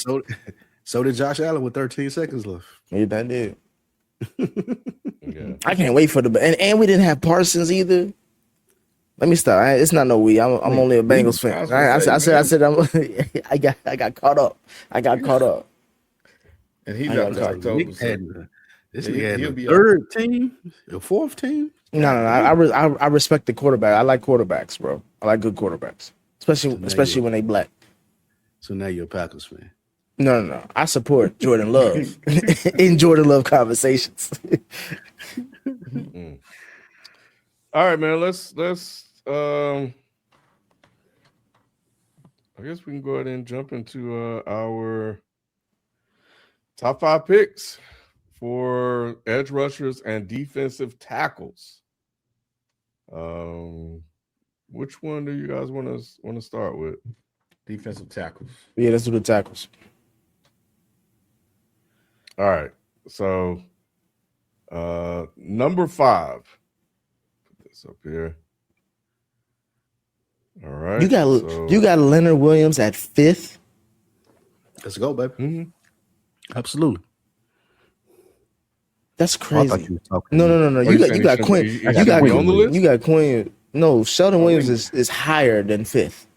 So did Josh Allen with 13 seconds left. Yeah, that did. Yeah. I can't wait for and we didn't have Parsons either. Let me stop. It's not no we. I'm only a Bengals fan. I got caught up. And he's up to October. This nigga had the 3rd team, the 4th team. No. I respect the quarterback. I like quarterbacks, bro. I like good quarterbacks, especially when they black. So now you're a Packers fan. No. I support Jordan Love in Jordan Love conversations. All right, man. Let's I guess we can go ahead and jump into our top 5 picks for edge rushers and defensive tackles. Which one do you guys want to start with? Defensive tackles. Yeah, let's do the tackles. All right. So Number 5. Put this up here. All right. You got Leonard Williams at 5th. Let's go, baby. Mhm. Absolutely. That's I thought crazy. you was talking. No. you You saying got he Quinn. shouldn't- he You got shouldn't be on the list? You got Quinn. No, Sheldon Williams is higher than 5th.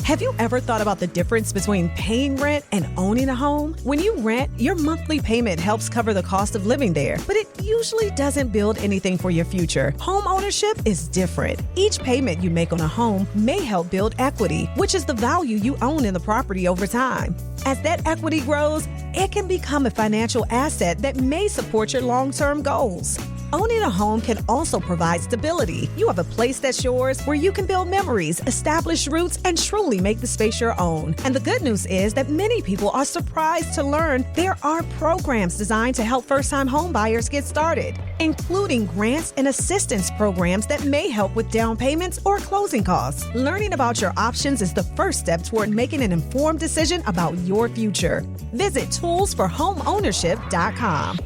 Have you ever thought about the difference between paying rent and owning a home? When you rent, your monthly payment helps cover the cost of living there, but it usually doesn't build anything for your future. Home ownership is different. Each payment you make on a home may help build equity, which is the value you own in the property over time. As that equity grows, it can become a financial asset that may support your long-term goals. Owning a home can also provide stability. You have a place that's yours where you can build memories, establish roots, and truly make the space your own. And the good news is that many people are surprised to learn there are programs designed to help first-time home buyers get started, including grants and assistance programs that may help with down payments or closing costs. Learning about your options is the first step toward making an informed decision about your future. Visit toolsforhomeownership.com.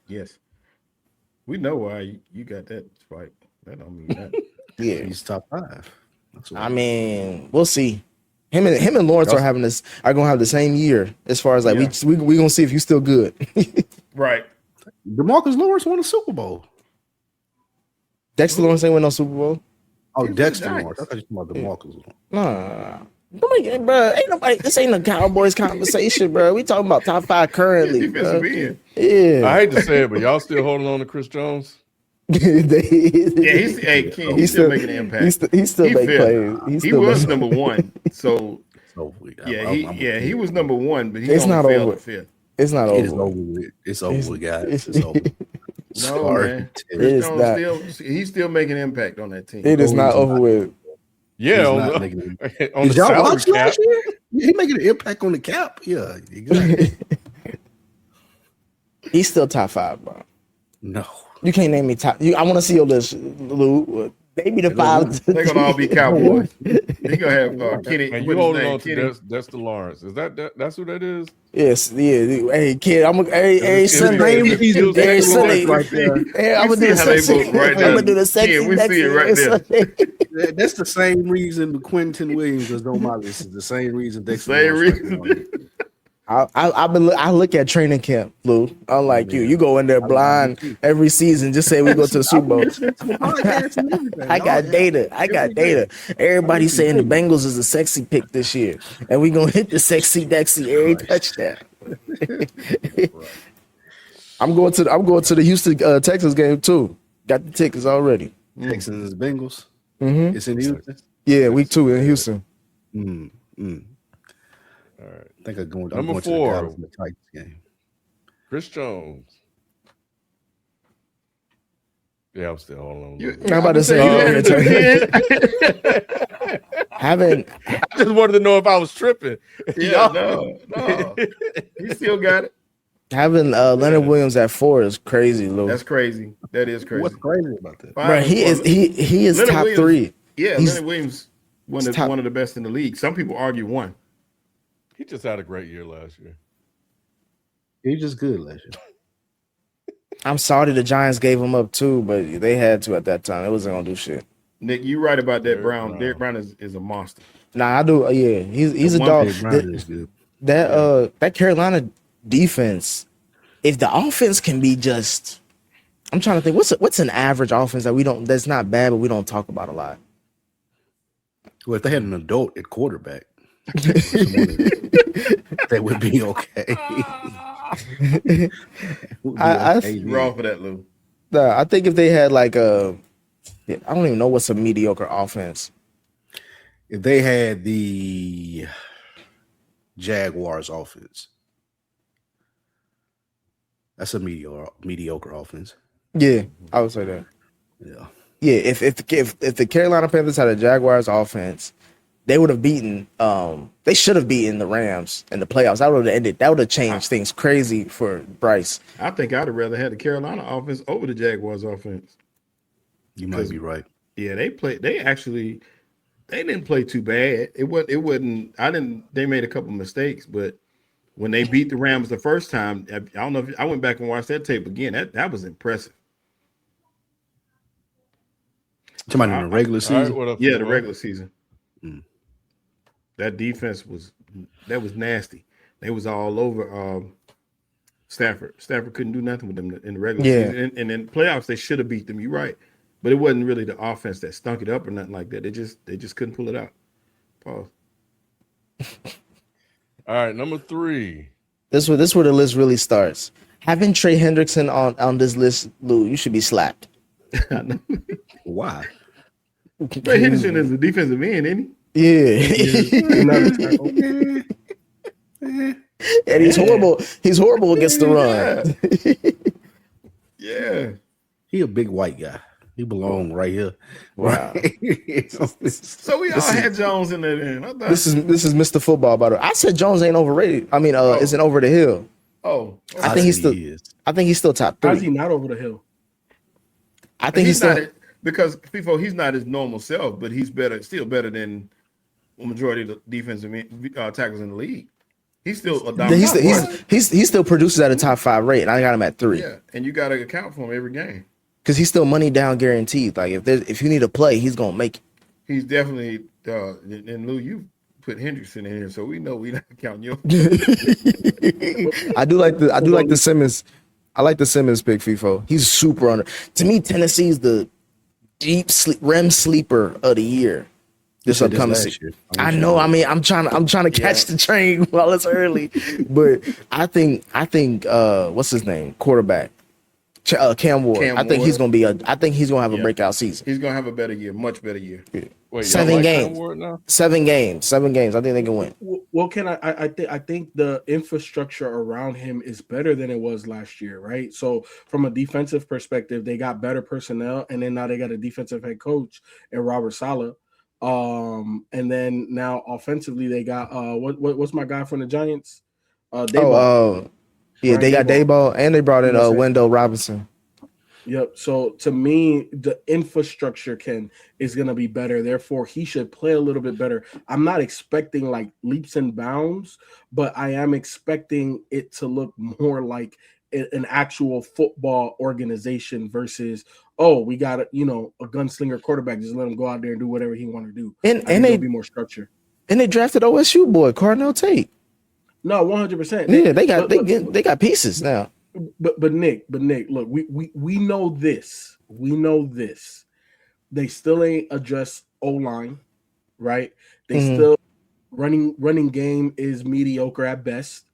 Yes. We know why you got that spike. That don't mean that. Yeah. He's top 5. That's what I mean, we'll see. Him and Lawrence are gonna have the same year as far as like we gonna see if he's still good. Right. DeMarcus Lawrence won a Super Bowl. Dexter Lawrence ain't win no Super Bowl. Oh, He was Dexter the Lawrence. I Giants. thought you were talking about DeMarcus. Nah. Nobody, bro, ain't nobody. This ain't a Cowboys conversation, bro. We talking about top 5 currently. Defensive Bro. end. Yeah, I hate to say it, but y'all still holding on to Chris Jones? Yeah, he's still making an impact. He still He make fit. plays. He was number 1. So Hopefully, he was number 1, but he It's only not failed over. at 5th. It's not It is over. over with. It's over with, guys. It's over. No, Sorry. man. It Chris is Jones not. he's still making an impact on that team. It is No, not he's over not. with. Yeah, He's on not the, making on Did the y'all salary watch cap. last year? He making an impact on the cap. Yeah, exactly. He's still top 5, bro. No. You can't name me top. I want to see your list, Lou. Maybe the 5. They're gonna all be Cowboys. He gonna have Kenny. And what you his holding name? on to Kenny. Dexter Lawrence. Is that's who that is? Yes, yeah. Hey, kid, hey, It's- Sunday. it's- it's- Hey, it's- Sunday. right there. Hey, I'm We gonna do see the how they sexy. vote right I'm there. gonna do the sexy. Yeah, we see it right there. Sunday. That's the same reason the Quentin Williams is on my list. Is the same reason Dexter Same Lawrence reason. right there. I look at training camp, Lou. Unlike you, you go in there blind every season. Just say we go to the Super Bowl. I got data. Everybody saying the Bengals is a sexy pick this year, and we gonna hit the sexy Dexy every touchdown. I'm going to the Houston Texas game too. Got the tickets already. Texans Bengals. Mm-hmm. It's in Houston. Yeah, week 2 in Houston. All right. I think I'm going Number to 4. the Dallas and the Titans game. Chris Jones. Yeah, I'm still holding on. I'm about to say having I just wanted to know if I was tripping. Yeah, no. He still got it. having Leonard Williams at 4 is crazy, Lou. That's crazy. That is crazy. What's crazy about that? Bro, he is Leonard top Williams- 3. Yeah, He's- Leonard Williams he's top- one of the best in the league. Some people argue 1. He just had a great year last year. He's just good last year. I'm sorry the Giants gave him up too, but they had to at that time. It wasn't gonna do shit. Nick, you're right about that. Derrick Brown. Brown. Derrick Brown is a monster. Nah, I do. Yeah, he's a one dog. Derrick Brown is good. That Carolina defense, if the offense can be just, I'm trying to think what's an average offense that's not bad, but we don't talk about a lot. Well, if they had an adult at quarterback, they would be okay. You're wrong for that, Lou. I think if they had like I don't even know what's a mediocre offense. If they had the Jaguars offense, that's a mediocre offense. Yeah, I would say that. Yeah. Yeah, if the Carolina Panthers had a Jaguars offense, they would have beaten. They should have beaten the Rams in the playoffs. That would have ended. That would have changed things crazy for Bryce. I think I'd have rather had the Carolina offense over the Jaguars offense. You might be right. Yeah, they actually They didn't play too bad. It wasn't. I didn't. They made a couple mistakes, but when they beat the Rams the first time, I don't know if I went back and watched that tape again. That was impressive. Somebody in the regular All right, season. what up, Yeah, the Football? regular season. That defense was nasty. They was all over Stafford. Stafford couldn't do nothing with them in the regular season. And in playoffs, they should have beat them. You're right. But it wasn't really the offense that stunk it up or nothing like that. They just couldn't pull it out. Pause. All right, number 3. This where the list really starts. Having Trey Hendrickson on this list, Lou, you should be slapped. Why? Ray Henderson is a defensive end, isn't he? Yeah. And he's horrible. He's horrible against the run. Yeah. He a big white guy. He belong right here. Wow. So we all had Jones in there then. I thought, This is Mr. Football, by the way. I said Jones ain't overrated. I mean, isn't over the hill. oh, I think he's still. is. I think he's still top How's he 3. not over the hill? I think he's not still. because FIFO, he's not his normal self, but he's still better than the majority of the defensive tackles in the league. He's still a dominant. He still produces at a top 5 rate, and I got him at 3 Yeah, and you got to account for him every game. because he's still money down guaranteed. Like if you need a play, he's gonna make it. He's definitely and Lou, you put Hendrickson in here, so we know we not counting you. I do like the Simmons. I like the Simmons pick, FIFO. He's super under. To me, Tennessee's the deep sleep REM sleeper of the year. This said this upcoming last season. year. I know. I mean, I'm trying to catch the train while it's early, but I think what's his name? Quarterback. Cam Ward. Cam I think Ward. he's gonna have a breakout season. He's gonna have a better year, much better year. Wait, y'all 7 like games. Cam Ward now? 7 games. I think they can win. Well, I think the infrastructure around him is better than it was last year, right? So from a defensive perspective, they got better personnel, and then now they got a defensive head coach in Robert Saleh. And then now offensively, they got what's my guy from the Giants? Daboll. Yeah, they got Daboll, and they brought in Wendell Robinson. Yep. So to me, the infrastructure is going to be better. Therefore, he should play a little bit better. I'm not expecting like leaps and bounds, but I am expecting it to look more like an actual football organization versus, oh, we got a gunslinger quarterback. Just let him go out there and do whatever he want to do. And they be more structure. And they drafted OSU boy Cardinal Tate. No, 100%. Yeah, they got pieces now. But Nick, look, we know this. We know this. They still ain't addressed O-line, right? They still running game is mediocre at best,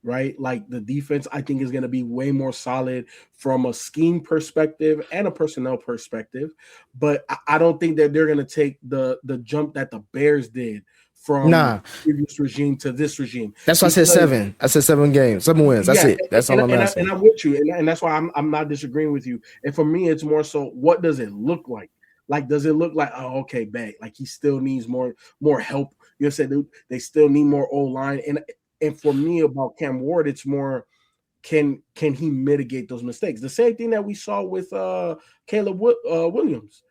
right? Like the defense, I think, is going to be way more solid from a scheme perspective and a personnel perspective. But I don't think that they're going to take the jump that the Bears did from previous regime to this regime. That's why I said 7. I said 7 games, 7 wins. That's it. That's all I'm asking. And I'm with you, and that's why I'm not disagreeing with you. And for me, it's more so, what does it look like? Like, does it look like, oh, okay, bad. Like he still needs more help. You said they still need more O-line. And for me about Cam Ward, it's more, can he mitigate those mistakes? The same thing that we saw with Caleb Williams.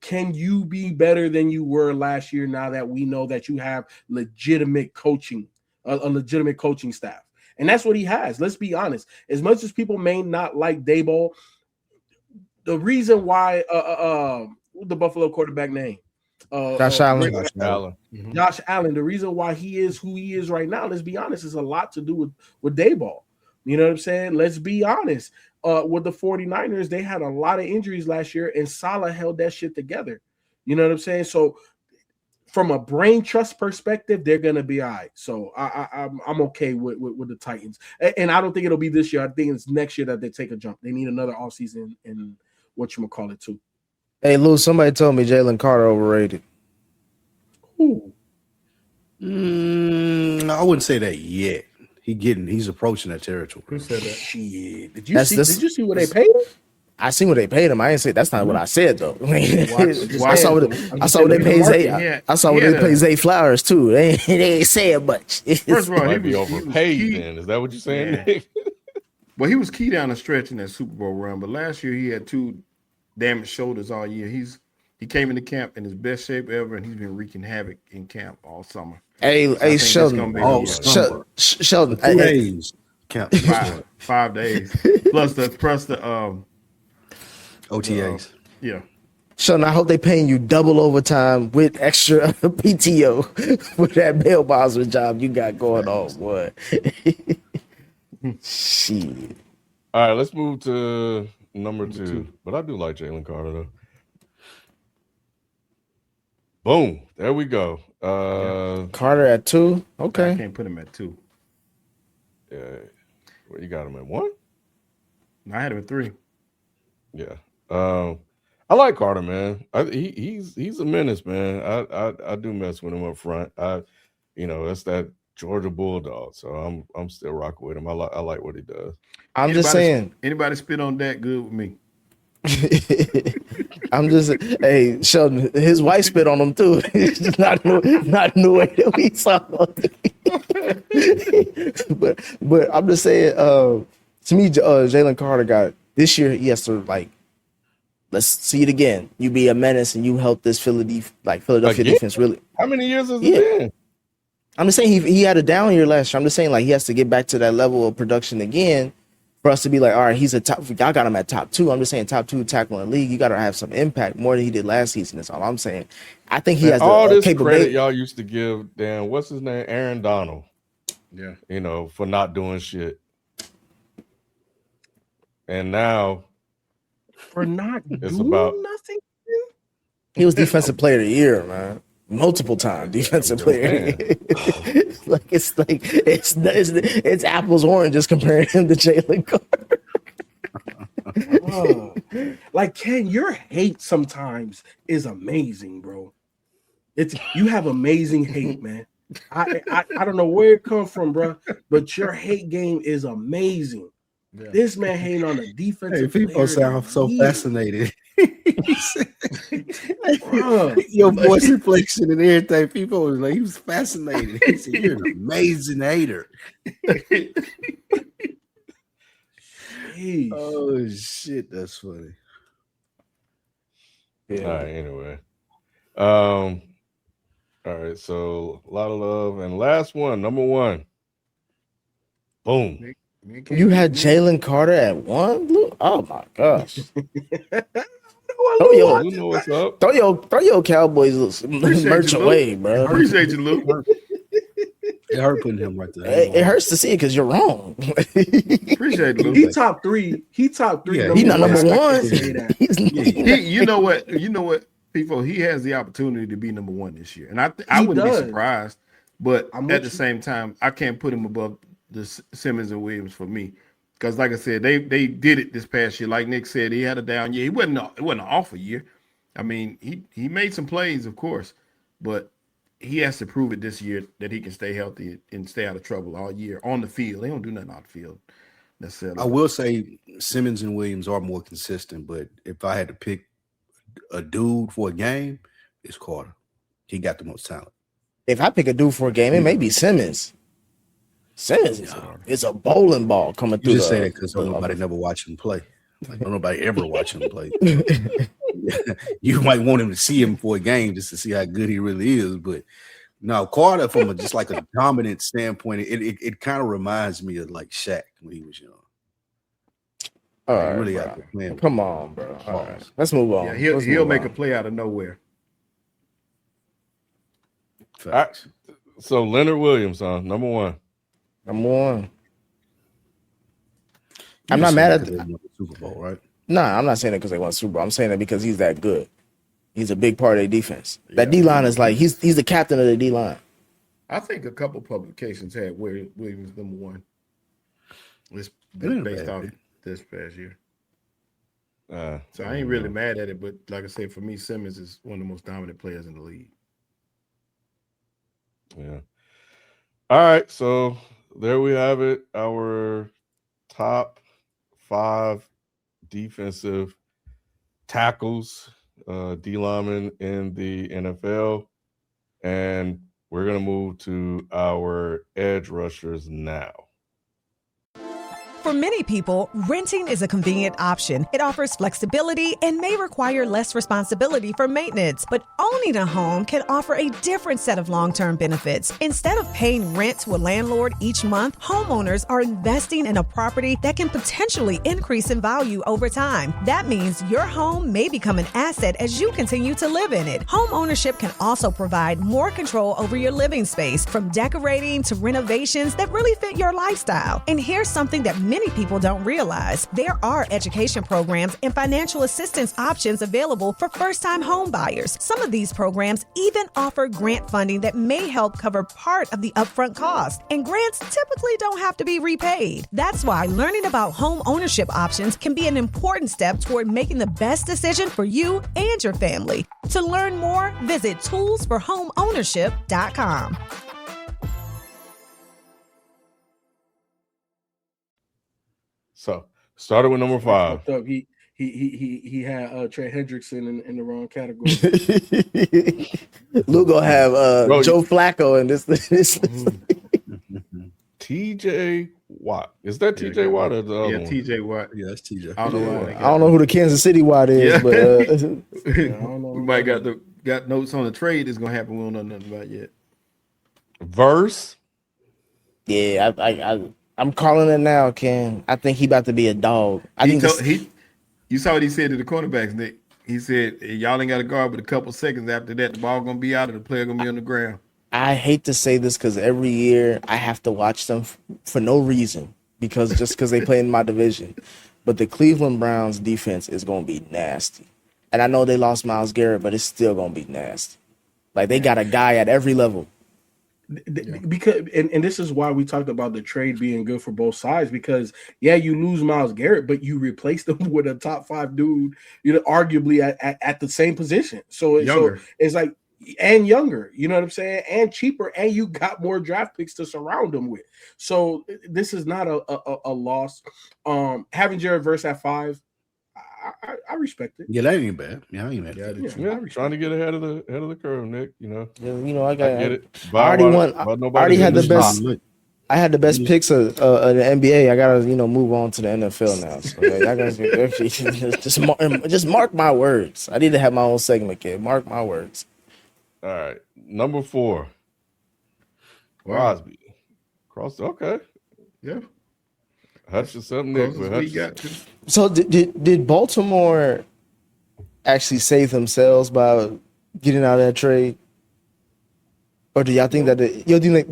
Can you be better than you were last year now that we know that you have legitimate coaching, a legitimate coaching staff? And that's what he has. Let's be honest. As much as people may not like Daboll, the reason why the Buffalo quarterback name? Josh Allen. Josh Allen. The reason why he is who he is right now, let's be honest, is a lot to do with Daboll. You know what I'm saying? Let's be honest. With the 49ers, they had a lot of injuries last year, and Saleh held that shit together. You know what I'm saying? So from a brain trust perspective, they're going to be all right. So I'm okay with the Titans. And I don't think it'll be this year. I think it's next year that they take a jump. They need another offseason in whatchamacallit too. Hey, Lou, somebody told me Jalen Carter overrated. Ooh. I wouldn't say that yet. He's approaching that territory. Who said that? Shit. Did you see what they paid him? I seen what they paid him. I didn't say that's not what I said though. I saw what they paid Zay. I saw what they paid Zay Flowers too. They ain't saying much. First of all, Might be overpaid. Then is that what you're saying, Nick? Well, he was key down the stretch in that Super Bowl run, but last year he had 2 damaged shoulders all year. He came into camp in his best shape ever, and he's been wreaking havoc in camp all summer. Hey, So I think that's Sheldon. gonna be all the year. summer. Sheldon. 2 days. Count 5 days plus the OTAs. yeah. Sheldon, I hope they paying you double overtime with extra PTO for that mailbox job you got going on, boy. Shit. All right, let's move to number two. But I do like Jalen Carter though. Boom. There we go. Carter at 2. I Okay. can't put him at 2. Yeah. Well, you got him at 1? I had him at 3. Yeah. I like Carter, man. He's a menace, man. I do mess with him up front. That's that Georgia Bulldog. So I'm still rocking with him. I like what he does. I'm just saying. Anybody spit on that good with me? I'm just hey Sheldon, his wife spit on him too. It's not in the way that we saw but I'm just saying, to me, Jalen Carter got this year. He has to let's see it again. You be a menace and you help this Philadelphia defense really. How many years has it been? I'm just saying he had a down year last year. I'm just saying he has to get back to that level of production again for us to be like, all right, he's a top. I got him at top 2. I'm just saying top 2 tackle in the league. You got to have some impact more than he did last season. That's all I'm saying. I think he has all this capability. credit y'all used to give Dan. What's his name? Aaron Donald. Yeah. For not doing shit. And now For not it's doing about nothing. He was defensive player of the year, man. Multiple time defensive player. It's apples oranges comparing him to Jalen Carter. Ken, your hate sometimes is amazing, bro. You have amazing hate, man. I don't know where it comes from, bro, but your hate game is amazing. Yeah. This man hating on the defensive. Hey, people sound so fascinated. Your voice inflection and everything. People was like, he was fascinated. He said, "You're an amazing hater." Oh shit, that's funny. Yeah. All right. Anyway, all right. So a lot of love, and last one, number 1. Boom. You had Jalen Carter at 1? Oh my gosh. You know what's up. Throw your Cowboys merch away, bro. Appreciate you, Luke. It hurt putting him right there. It hurts to see it because you're wrong. Appreciate it, Luke. He top 3. He top 3. Yeah, he's not number 1. You know what, people. He has the opportunity to be number 1 this year, and I wouldn't be surprised. But at the same time, I can't put him above the Simmons and Williams for me, because like I said, they did it this past year. Like Nick said, he had a down year. It wasn't an awful year. I mean, he made some plays, of course, but he has to prove it this year that he can stay healthy and stay out of trouble all year on the field. They don't do nothing on the field necessarily. I will say Simmons and Williams are more consistent, but if I had to pick a dude for a game, it's Carter. He got the most talent. If I pick a dude for a game, it may be Simmons. Simmons is a bowling ball coming through. You just say that because nobody never watched him play. Like, nobody ever watched him play. You might want him to see him for a game just to see how good he really is. But no, Carter, from just like a dominant standpoint, it kind of reminds me of like Shaq when he was young. All right, really bro. Come on, bro. All right, let's move on. Yeah, he'll make a play out of nowhere. So Leonard Williams, number 1. Number 1. I'm not mad at the Super Bowl, right? Nah, I'm not saying it because they won Super Bowl. I'm saying it because he's that good. He's a big part of their defense. That D line is like he's the captain of the D line. I think a couple publications had Williams number 1. It's based off this past year. So I ain't really mad at it, but like I said, for me, Simmons is one of the most dominant players in the league. Yeah. All right, so there we have it. Our top 5 defensive tackles, D linemen in the NFL, and we're gonna move to our edge rushers now. For many people, renting is a convenient option. It offers flexibility and may require less responsibility for maintenance. But owning a home can offer a different set of long-term benefits. Instead of paying rent to a landlord each month, homeowners are investing in a property that can potentially increase in value over time. That means your home may become an asset as you continue to live in it. Home ownership can also provide more control over your living space, from decorating to renovations that really fit your lifestyle. And here's something that many people don't realize. There are education programs and financial assistance options available for first-time home buyers. Some of these programs even offer grant funding that may help cover part of the upfront cost. And grants typically don't have to be repaid. That's why learning about home ownership options can be an important step toward making the best decision for you and your family. To learn more, visit toolsforhomeownership.com. So started with number 5. Fucked up. He had Trey Hendrickson in the wrong category. Luke gonna have Bro, Joe Flacco in this. TJ Watt. Is that TJ Watt or the other one? TJ Watt. Yeah, that's TJ. I don't know why. I don't know who the Kansas City Watt is, Yeah. but I don't know. We might got notes on the trade that's gonna happen. We don't know nothing about yet. Verse. yeah, I'm calling it now, Ken. I think he about to be a dog. You saw what he said to the cornerbacks, Nick. He said, y'all ain't got a guard, but a couple seconds after that, the ball gonna be out and the player gonna be on the ground. I hate to say this because every year I have to watch them for no reason because they play in my division. But the Cleveland Browns defense is going to be nasty. And I know they lost Myles Garrett, but it's still going to be nasty. Like they got a guy at every level. Because and this is why we talked about the trade being good for both sides, because you lose Myles Garrett, but you replace them with a top 5 dude, arguably at the same position. So it's like, and younger, you know what I'm saying, and cheaper, and you got more draft picks to surround them with. So this is not a loss. Having Jared Verse at 5, I respect it. Yeah, that ain't bad. Yeah, I ain't mad. Yeah, trying to get ahead of the curve, Nick. I get it. I already won. I already had the best. I had the best picks of the NBA. I gotta move on to the NFL now. So I gotta just mark my words. I need to have my own segment, kid. Mark my words. All right, number 4. Crosby. Okay. Yeah. Hutchinson, Nick. So did Baltimore actually save themselves by getting out of that trade? Or do y'all think do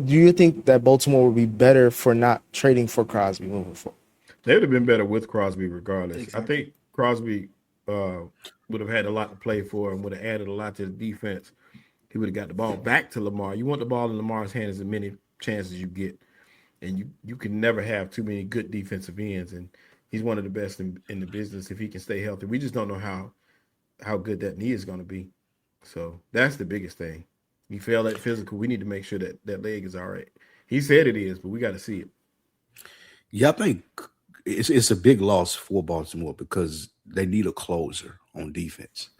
you think that Baltimore would be better for not trading for Crosby moving forward? They would have been better with Crosby regardless. Exactly. I think Crosby would have had a lot to play for and would have added a lot to the defense. He would have got the ball back to Lamar. You want the ball in Lamar's hands as many chances you get. And you can never have too many good defensive ends. And he's one of the best in the business if he can stay healthy. We just don't know how good that knee is going to be. So that's the biggest thing. He failed at physical. We need to make sure that leg is all right. He said it is, but we got to see it. Yeah, I think it's a big loss for Baltimore because they need a closer on defense.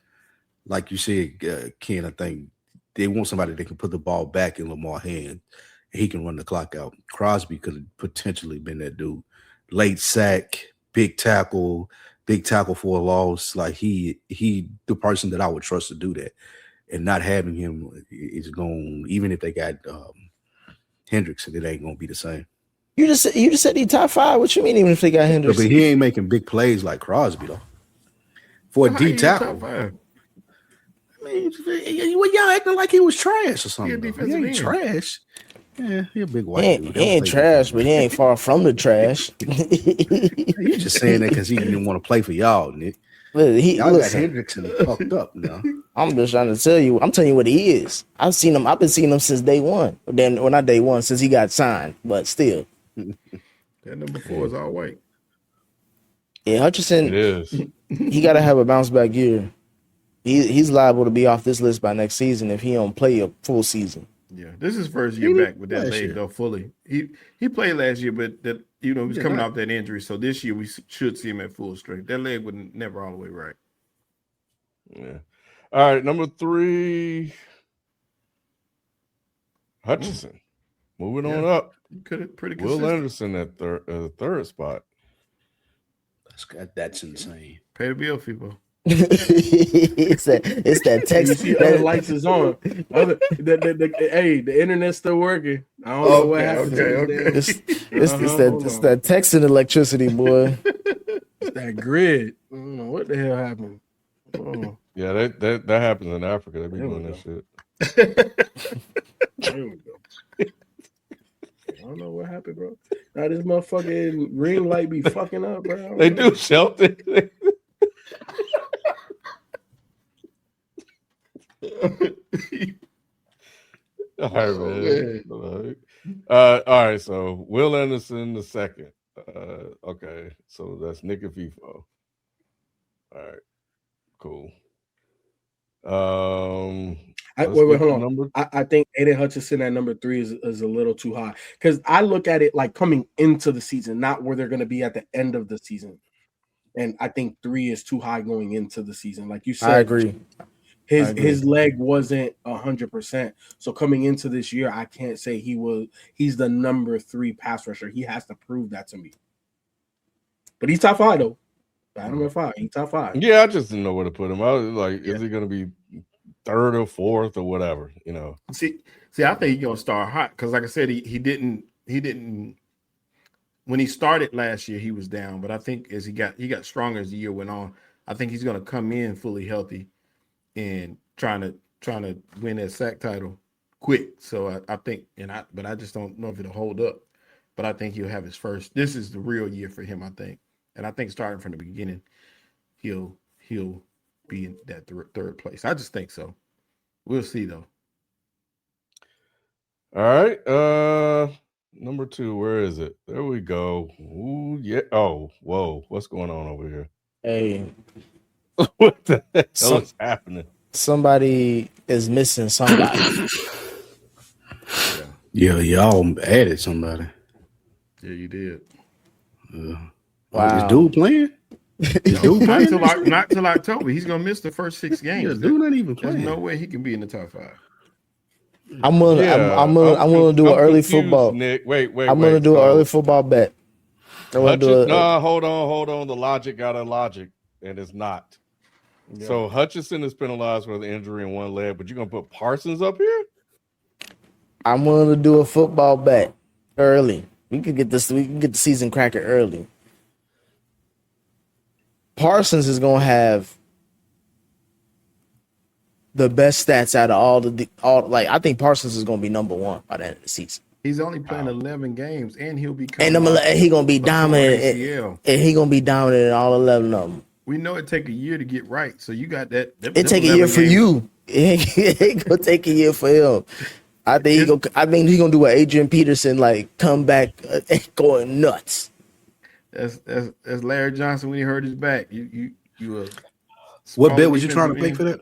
Like you said, Ken, I think they want somebody that can put the ball back in Lamar's hand. He can run the clock out. Crosby could have potentially been that dude. Late sack, big tackle for a loss. Like he the person that I would trust to do that. And not having him is going, even if they got Hendrickson, it ain't gonna be the same. You just said he top 5. What you mean even if they got Hendrickson? But he ain't making big plays like Crosby though. For a D tackle. Top 5? I mean, y'all acting like he was trash or something. He He ain't trash. Yeah, he a big white dude. He ain't trash, but he ain't far from the trash. You just saying that because he didn't want to play for y'all, Nick. Y'all got Hendrickson fucked up now. I'm just trying to tell you. I'm telling you what he is. I've seen him. I've been seeing him since day one. Not day one, since he got signed, but still. That number 4 is all white. Yeah, Hutchinson. It is. He got to have a bounce back year. He's liable to be off this list by next season if he don't play a full season. Yeah, this is his first year back with that leg though fully. He played last year, but that he was coming off that injury. So this year we should see him at full strength. That leg was never all the way right. Yeah. All right, number 3, Hutchinson. Moving on up. Pretty Will consistent. Anderson at third spot. That's insane. Pay the bill, people. it's that You text. see, other lights is on. Hey, the internet's still working. I don't know what happened. Okay. It's that texting electricity, boy. It's that grid. I don't know what the hell happened. Oh, Yeah, that happens in Africa. They be There we doing that go. shit. there we go. I don't know what happened, bro. Now this motherfucking ring light be fucking up, bro. They do Shelton. All right, man. All right, so Will Anderson the second. Okay, so that's Nick and FIFO. All right, cool. Wait, hold on. I think Aiden Hutchinson at number 3 is a little too high because I look at it like coming into the season, not where they're going to be at the end of the season. And I think 3 is too high going into the season. Like you said, I agree. His leg wasn't 100%. So coming into this year, I can't say he's the number 3 pass rusher. He has to prove that to me. But he's top 5 though. Number 5. He's top 5. Yeah, I just didn't know where to put him. I was like, is he gonna be 3rd or 4th or whatever? You know. See, I think he's gonna start hot because, like I said, he didn't. When he started last year, he was down, but I think as he got stronger as the year went on, I think he's gonna come in fully healthy and trying to win that sack title quick. So I think, but I just don't know if it'll hold up. But I think he'll have his first. This is the real year for him, I think, and I think starting from the beginning, he'll be in that third place. I just think so. We'll see though. All right. Number 2, where is it? There we go. Ooh, yeah. Oh, whoa. What's going on over here? Hey, What the hell is happening? somebody is missing somebody. Yeah, y'all added somebody. Yeah, you did. Wow. Is dude playing? Is dude playing? Not till October. He's gonna miss the first 6 games. Yeah, dude not even There's playing. no way he can be in the top 5. I'm gonna do an early confused, football. Nick. Wait. I'm gonna do an early football bet. Hold on. The logic got a logic, and it's not. Yeah. So Hutchinson is penalized with an injury in one leg, but you're gonna put Parsons up here? I'm gonna do a football bet early. We can get the season cracker early. Parsons is gonna have the best stats out of all. I think Parsons is gonna be number 1 by the end of the season. He's only playing 11 games, and he'll be. And he gonna be dominant. And he gonna be dominant in all 11 of them. We know it take a year to get right, so you got that. It take a year for you. It ain't gonna take a year for him. I think he's gonna do what Adrian Peterson, like come back going nuts. That's Larry Johnson when he hurt his back. You What bet was you trying to make for that?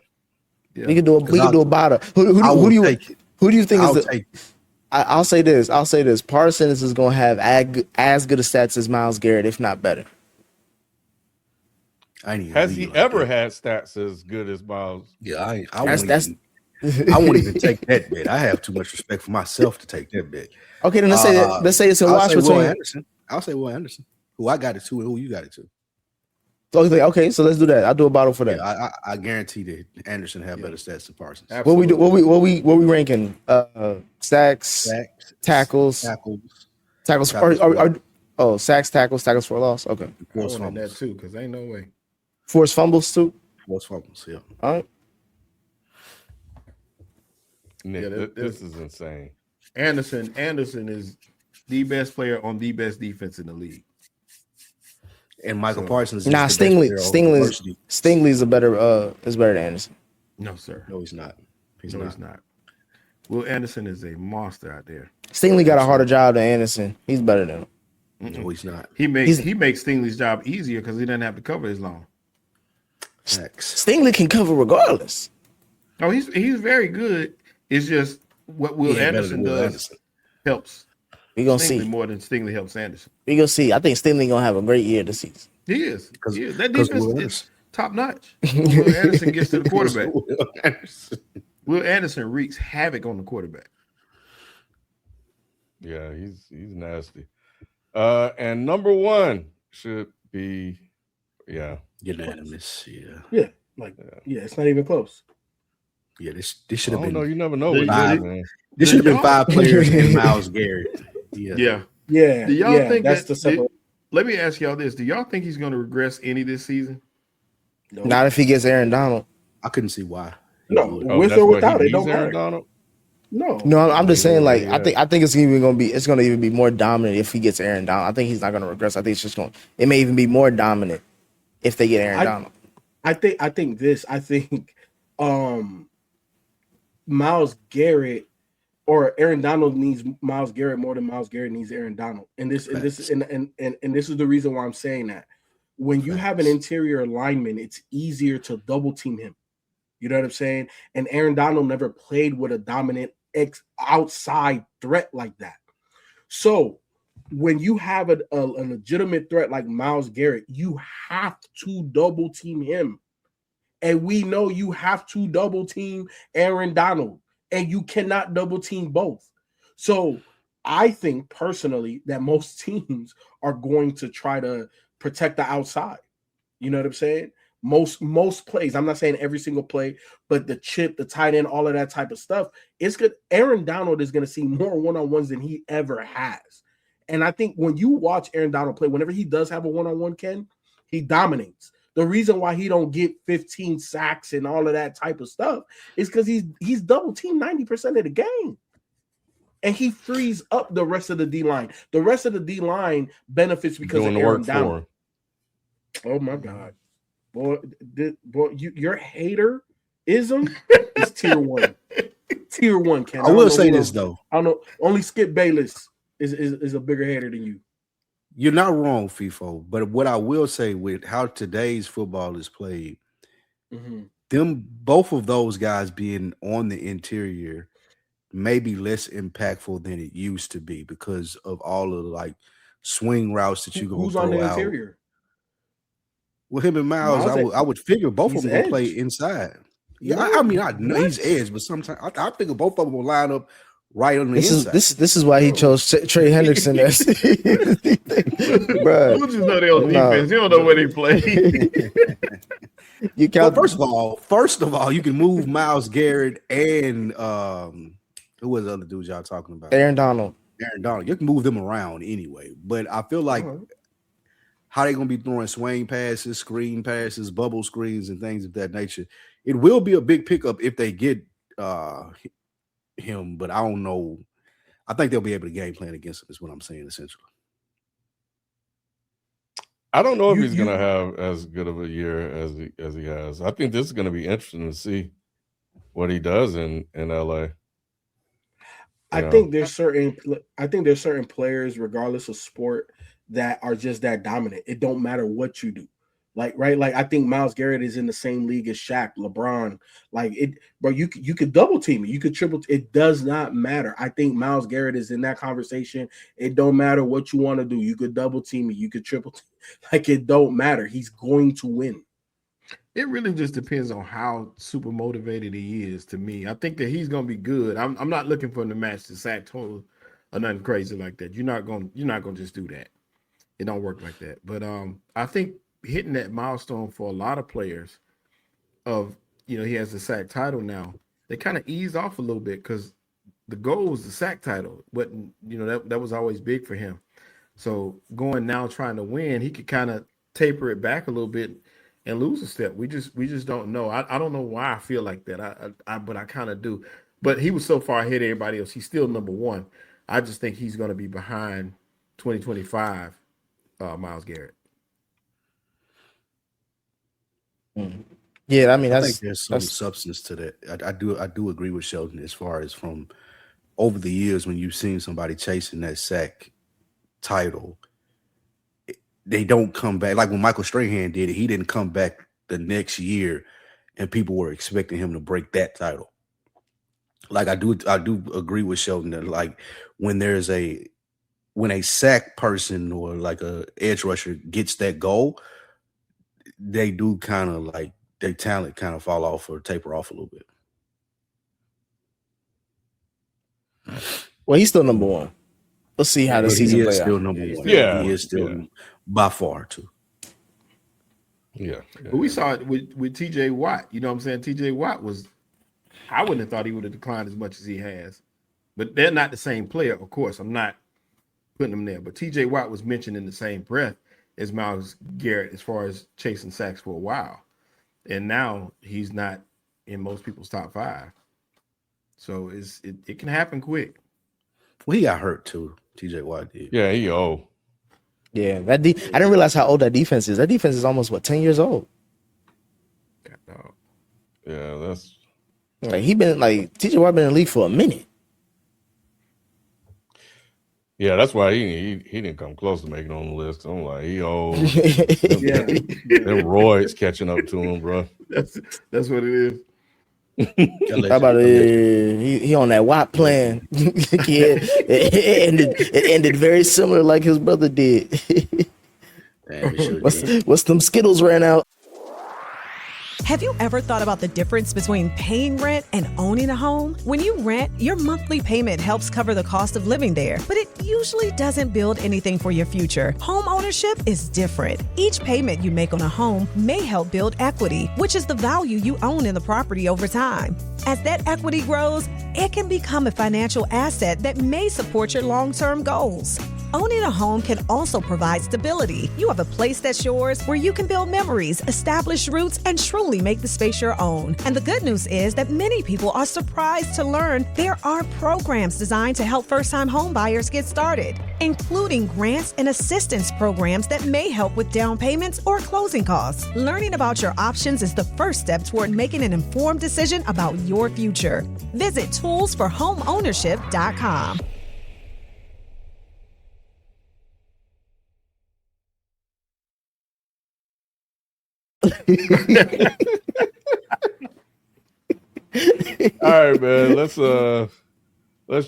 Yeah. We can do a bottle. Who do you think is the? I'll say this. Parsons is gonna have as good a stats as Myles Garrett, if not better. Has he ever had stats as good as Myles? Yeah, I won't even take that bet. I have too much respect for myself to take that bet. Okay, then let's say it's a wash between Anderson. I'll say Will Anderson. Who I got it to and who you got it to. Okay, so let's do that. I'll do a bottle for that. Yeah, I guarantee that Anderson have better stats than Parsons. Absolutely. What we ranking? Sacks, tackles. Sacks, tackles for a loss. Okay. Forced I wanted fumbles. that too, because ain't no way. Forced fumbles too. Forced fumbles, yeah. All right. Nick, this is insane. Anderson is the best player on the best defense in the league. And Michael Parsons is Nah, the best player on Stingley's a better is better than Anderson. No, sir. No, he's not. He's not. Will Anderson is a monster out there. Stingley got a harder job than Anderson. He's better than him. No, he's not. He makes Stingley's job easier because he doesn't have to cover as long. Stingley can cover regardless. Oh, he's very good. It's just what Will Anderson does helps. We gonna Stingley see more than Stingley helps Anderson. We gonna see. I think Stingley gonna have a great year this season. He is. That Will defense is top notch. Will Anderson gets to the quarterback. Will Anderson wreaks havoc on the quarterback. Yeah, he's nasty. And number 1 should be Yeah. Unanimous. Yeah. Yeah, like it's not even close. Yeah, this should I have don't know. been You never know Do- with do- these, five. man. This should have been y'all- 5 players and Myles Garrett. Yeah. Yeah. Yeah, Do y'all think that's that? the separate. Let me ask y'all this: do y'all think he's going to regress any this season? No, Not if he gets Aaron Donald. I couldn't see why. no, Oh, with that's or what without he it, don't needs, Aaron matter. Donald. No, No, I'm just saying, like, Yeah. I think it's even gonna be even be more dominant if he gets Aaron Donald. I think he's not gonna regress. I think it's just it may even be more dominant if they get Aaron Donald. I think Myles Garrett or Aaron Donald needs Myles Garrett more than Myles Garrett needs Aaron Donald. And this is the reason why I'm saying that. When you have an interior lineman, it's easier to double team him. You know what I'm saying? And Aaron Donald never played with a dominant outside threat like that. So when you have a legitimate threat like Myles Garrett, you have to double team him. And we know you have to double team Aaron Donald, and you cannot double team both. So I think personally that most teams are going to try to protect the outside. You know what I'm saying? Most plays, I'm not saying every single play, but the chip, the tight end, all of that type of stuff, it's good. Aaron Donald is going to see more one-on-ones than he ever has. And I think when you watch Aaron Donald play, whenever he does have a one-on-one, Ken, he dominates. The reason why he don't get 15 sacks and all of that type of stuff is because he's double teamed 90% of the game. And he frees up the rest of the D-line. The rest of the D-line benefits because Doing of the Aaron work Donald. for him. Oh my God. Boy, your hater-ism is tier 1. Tier 1, Ken. I will say this though. I don't know. Only Skip Bayless is a bigger hater than you. You're not wrong, FIFO. But what I will say with how today's football is played, both of those guys being on the interior may be less impactful than it used to be because of all of the like swing routes that you go Who's throw on the out. interior? With him and Myles, I would figure both of them will play inside. Yeah, I mean, I know he's edge, but sometimes I figure both of them will line up right on the inside. This is why he chose Trey Hendrickson as bro. You just know they on defense. You don't know where they play. You count. Well, first of all, you can move Myles Garrett and who was the other dudes y'all talking about? Aaron Donald. You can move them around anyway. But I feel like how they gonna be throwing swing passes, screen passes, bubble screens, and things of that nature. It will be a big pickup if they get him, but I don't know. I think they'll be able to game plan against him, is what I'm saying essentially. I don't know if he's going to have as good of a year as he has. I think this is going to be interesting to see what he does in LA. I think there's certain players, regardless of sport, that are just that dominant. It don't matter what you do. Like I think Myles Garrett is in the same league as Shaq, LeBron. You could double team it, you could triple. It does not matter. I think Myles Garrett is in that conversation. It don't matter what you want to do. You could double team it, you could triple team. Like it don't matter. He's going to win. It really just depends on how super motivated he is. To me, I think that he's going to be good. I'm not looking for him to match the sack total or nothing crazy like that. You're not going to just do that. It don't work like that. But I think hitting that milestone for a lot of players of, he has the sack title now, they kind of ease off a little bit because the goal was the sack title, but that was always big for him. So going now trying to win, he could kind of taper it back a little bit and lose a step. We just don't know. I don't know why I feel like that. But I kind of do. But he was so far ahead of everybody else. He's still number one. I just think he's going to be behind 2025 Myles Garrett. Yeah, I mean, I think there's some substance to that. I do agree with Sheldon as far as from over the years when you've seen somebody chasing that sack title, they don't come back. Like when Michael Strahan did it, he didn't come back the next year, and people were expecting him to break that title. Like I do agree with Sheldon that like when a sack person or like a edge rusher gets that goal, they do kind of like their talent kind of fall off or taper off a little bit. Well, he's still number one. Let's see how the season plays out. Still number one. Yeah, he is still by far too. Yeah. But we saw it with TJ Watt. You know what I'm saying? TJ Watt I wouldn't have thought he would have declined as much as he has. But they're not the same player, of course. I'm not putting them there. But TJ Watt was mentioned in the same breath as Myles Garrett as far as chasing sacks for a while. And now he's not in most people's top 5. So it can happen quick. Well, he got hurt too. TJ Watt did. Yeah, he old. Yeah, I didn't realize how old that defense is. That defense is almost 10 years old. God, dog. Yeah, that's Like TJ Watt been in the league for a minute. yeah, that's why he didn't come close to making it on the list. I'm like, he old. Yeah. Them roids catching up to him, bro. That's what it is. How about he on that Watt plan? Yeah, it ended very similar like his brother did. Damn, it sure did. What's them Skittles ran out? Have you ever thought about the difference between paying rent and owning a home? When you rent, your monthly payment helps cover the cost of living there, but it usually doesn't build anything for your future. Home ownership is different. Each payment you make on a home may help build equity, which is the value you own in the property over time. As that equity grows, it can become a financial asset that may support your long-term goals. Owning a home can also provide stability. You have a place that's yours where you can build memories, establish roots, and truly make the space your own. And the good news is that many people are surprised to learn there are programs designed to help first-time home buyers get started, including grants and assistance programs that may help with down payments or closing costs. Learning about your options is the first step toward making an informed decision about your future. Visit toolsforhomeownership.com. All right, man. Let's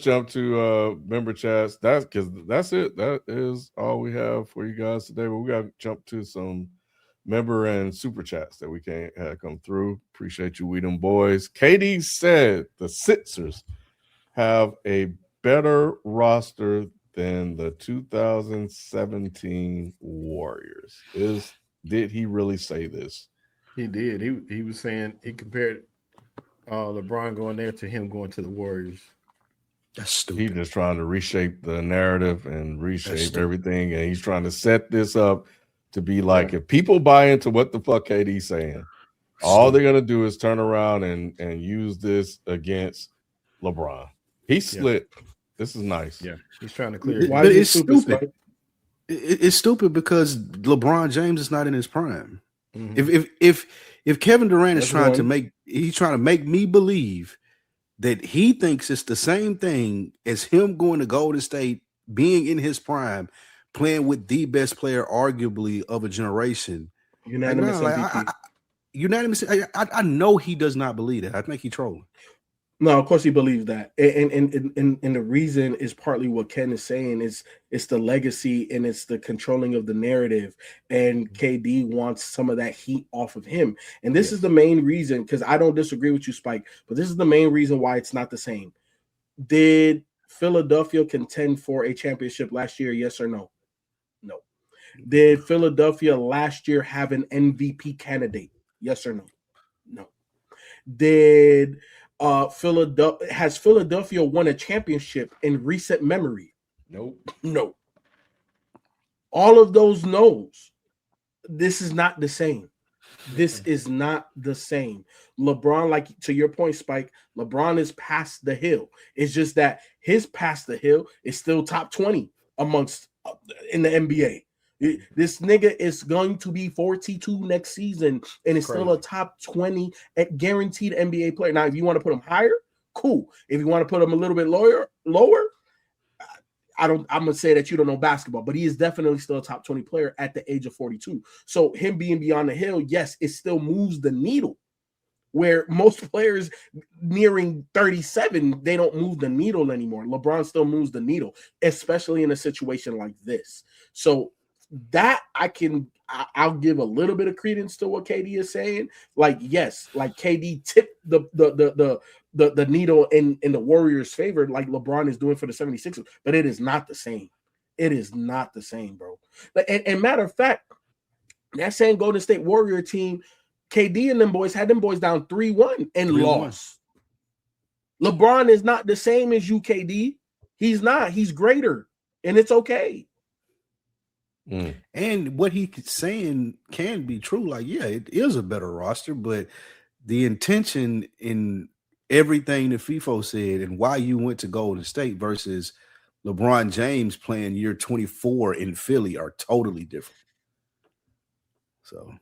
jump to member chats. That's it. That is all we have for you guys today. But we got to jump to some member and super chats that we can't have come through. Appreciate you, we them boys. Katie said the Sixers have a better roster than the 2017 Warriors. Did he really say this? He did. He was saying he compared LeBron going there to him going to the Warriors. That's stupid. He's just trying to reshape the narrative and reshape everything, and he's trying to set this up to be like, if people buy into what the fuck KD's saying, all they're gonna do is turn around and use this against LeBron. He slipped. Yeah. This is nice. Yeah, he's trying to clear it. But it's stupid. It's stupid because LeBron James is not in his prime. Mm-hmm. If Kevin Durant is trying to make me believe that he thinks it's the same thing as him going to Golden State, being in his prime, playing with the best player arguably of a generation. Unanimous MVP. Unanimous. I know he does not believe that. I think he's trolling. No, of course he believes that, and the reason is partly what Ken is saying is it's the legacy and it's the controlling of the narrative, and KD wants some of that heat off of him, and this is the main reason, because I don't disagree with you, Spike, but this is the main reason why it's not the same. Did Philadelphia contend for a championship last year? Yes or no? No. Did Philadelphia last year have an MVP candidate? Yes or no? No. Did has Philadelphia won a championship in recent memory? Nope. No. All of those no's. This is not the same. This is not the same. LeBron, like to your point, Spike, LeBron is past the hill. It's just that his past the hill is still top 20 amongst in the NBA. This nigga is going to be 42 next season and is still a top 20 at guaranteed NBA player. Now, if you want to put him higher, cool. If you want to put him a little bit lower, I'm gonna say that you don't know basketball, but he is definitely still a top 20 player at the age of 42. So him being beyond the hill, yes, it still moves the needle. Where most players nearing 37, they don't move the needle anymore. LeBron still moves the needle, especially in a situation like this. So that I'll give a little bit of credence to what KD is saying. Like, yes, like KD tipped the needle in the Warriors' favor, like LeBron is doing for the 76ers, but it is not the same. It is not the same, bro. And matter of fact, That same Golden State Warrior team, KD and them boys had them boys down 3-1 and 3-1. lost. LeBron is not the same as you, KD. He's not. He's greater, and it's okay. And what he's saying can be true. Like, yeah, it is a better roster, but the intention in everything that FIFO said and why you went to Golden State versus LeBron James playing year 24 in Philly are totally different. So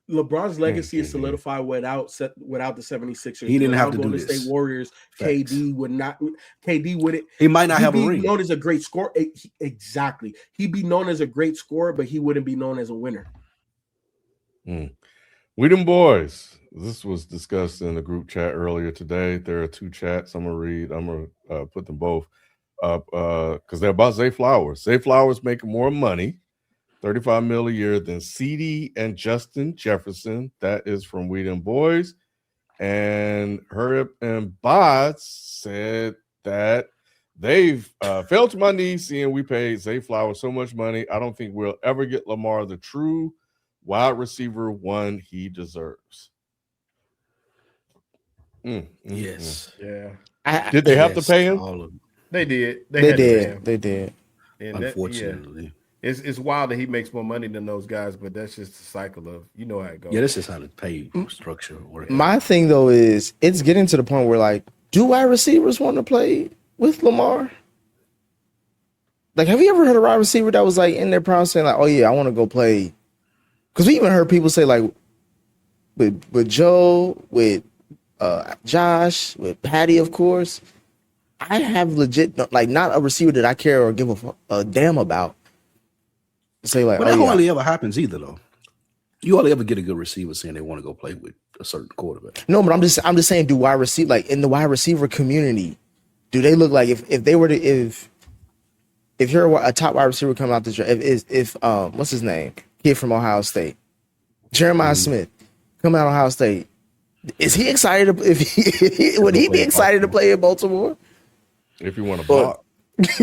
LeBron's legacy is solidified without the 76ers. He didn't have to do Golden this. State Warriors. Facts. KD wouldn't. He might not have a He'd be ring. known as a great scorer. Exactly. He'd be known as a great scorer, but he wouldn't be known as a winner. We them boys. This was discussed in the group chat earlier today. There are 2 chats. I'm gonna put them both up because they're about Zay Flowers. Zay Flowers making more money, $35 million a year, than CD and Justin Jefferson. That is from We Them Boys. And Herb and Bots said that they've fell to my knees seeing we paid Zay Flowers so much money. I don't think we'll ever get Lamar the true wide receiver one he deserves. Yes. Yeah. Did they have to pay him? All of them. They did. They had to pay him. did. And Unfortunately. It's wild that he makes more money than those guys, but that's just the cycle of how it goes. Yeah, this is how the pay structure works. My thing though is it's getting to the point where like, do wide receivers want to play with Lamar? Like, have you ever heard a wide receiver that was like in their prime saying like, "Oh yeah, I want to go play"? Because we even heard people say like, with Joe, with Josh, with Patty, of course. I have legit like not a receiver that I care or give a damn about. Say like, But that hardly ever happens either, though. You hardly ever get a good receiver saying they want to go play with a certain quarterback. No, but I'm just saying, do wide receiver like in the wide receiver community, do they look like if they were to if you're a top wide receiver coming out this draft, if what's his name, kid from Ohio State, Jeremiah Smith, coming out of Ohio State, is he excited? Would he be excited to play in Baltimore? If you want to block. If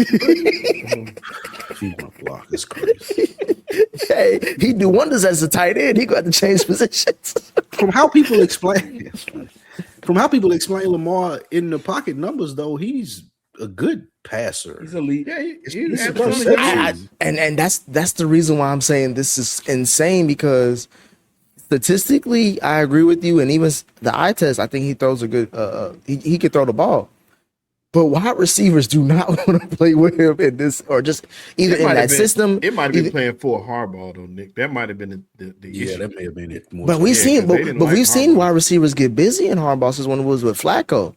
you want to block, it's crazy. Hey, he do wonders as a tight end. He got to change positions. From how people explain Lamar in the pocket numbers, though, he's a good passer. He's elite. Yeah, He's absolutely is. And that's the reason why I'm saying this is insane, because statistically, I agree with you. And even the eye test, I think he throws a good. He could throw the ball. But wide receivers do not want to play with him in this, or just either in that system. It might have been playing for Harbaugh, though, Nick. That might have been the issue. That may have been it. But we've seen, but like we've seen Harbaugh. wide receivers get busy in Harbaugh since when it was with Flacco.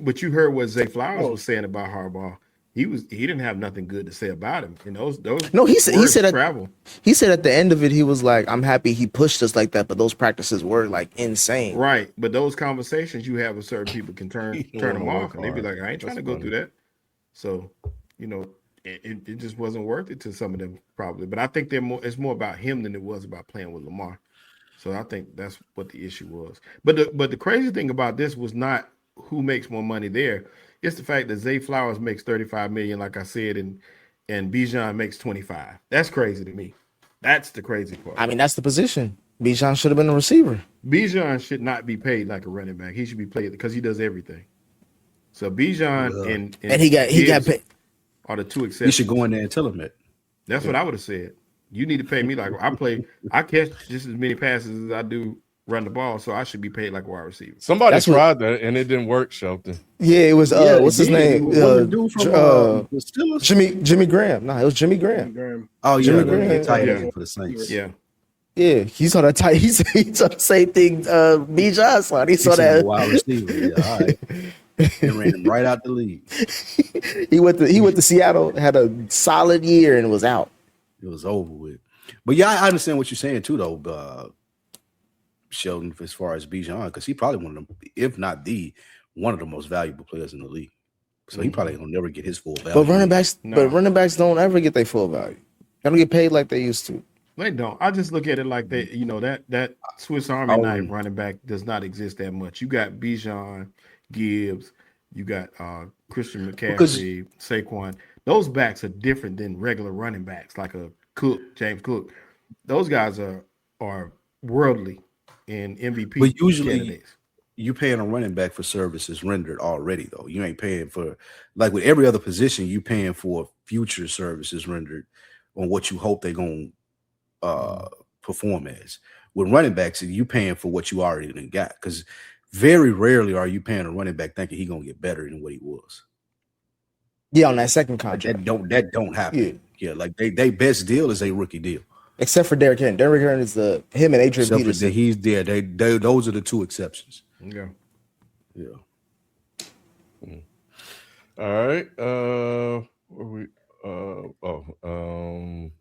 But you heard what Zay Flowers was saying about Harbaugh. He didn't have nothing good to say about him. And those No, he said travel. He said at the end of it, he was like, "I'm happy he pushed us like that," but those practices were like insane. Right. But those conversations you have with certain people can turn them off, and they'd be like, "I ain't trying to go through that." So, it just wasn't worth it to some of them probably. But I think it's more about him than it was about playing with Lamar. So I think that's what the issue was. But the crazy thing about this was not who makes more money there. It's the fact that Zay Flowers makes $35 million, like I said, and Bijan makes 25. That's crazy to me. That's the crazy part. I mean, that's the position. Bijan should have been a receiver. Bijan should not be paid like a running back. He should be paid because he does everything. So Bijan and he got paid. Are the two You exceptions. should go in there and tell him that. That's what I would have said. You need to pay me like I catch just as many passes as I do run the ball, so I should be paid like a wide receiver. Somebody That's what- tried that and it didn't work, Shelton. Yeah, it was what's his name? The dude from the Steelers? Jimmy Graham. No, it was Jimmy Graham. Graham. Oh, yeah, Jimmy the Graham. tight Yeah. end for the Saints. Yeah. Yeah, he saw that tight. He saw the same thing. Bijan saw. He saw He's a that. wide receiver. Yeah, all right. They ran him right out the league. He went to Seattle, had a solid year, and was out. It was over with. But yeah, I understand what you're saying too, though, Sheldon, as far as Bijan, because he probably one of them, if not one of the most valuable players in the league. So he probably will never get his full value. But running backs, No. don't ever get their full value. They don't get paid like they used to. They don't. I just look at it like that Swiss Army knife running back does not exist that much. You got Bijan, Gibbs, you got Christian McCaffrey, Saquon. Those backs are different than regular running backs, like a James Cook. those guys are worldly and MVP But usually candidates. you paying a running back for services rendered already, though. You ain't paying for, like with every other position, you paying for future services rendered on what you hope they're going to perform as. With running backs, you paying for what you already done got, because very rarely are you paying a running back thinking he gonna get better than what he was. Yeah, on that second Like, contract. that don't happen. Yeah, like they best deal is a rookie deal. Except for Derrick Henry. Derrick Henry is him and Adrian Except for Peterson. that he's there. They those are the two exceptions. Yeah. All right. Where we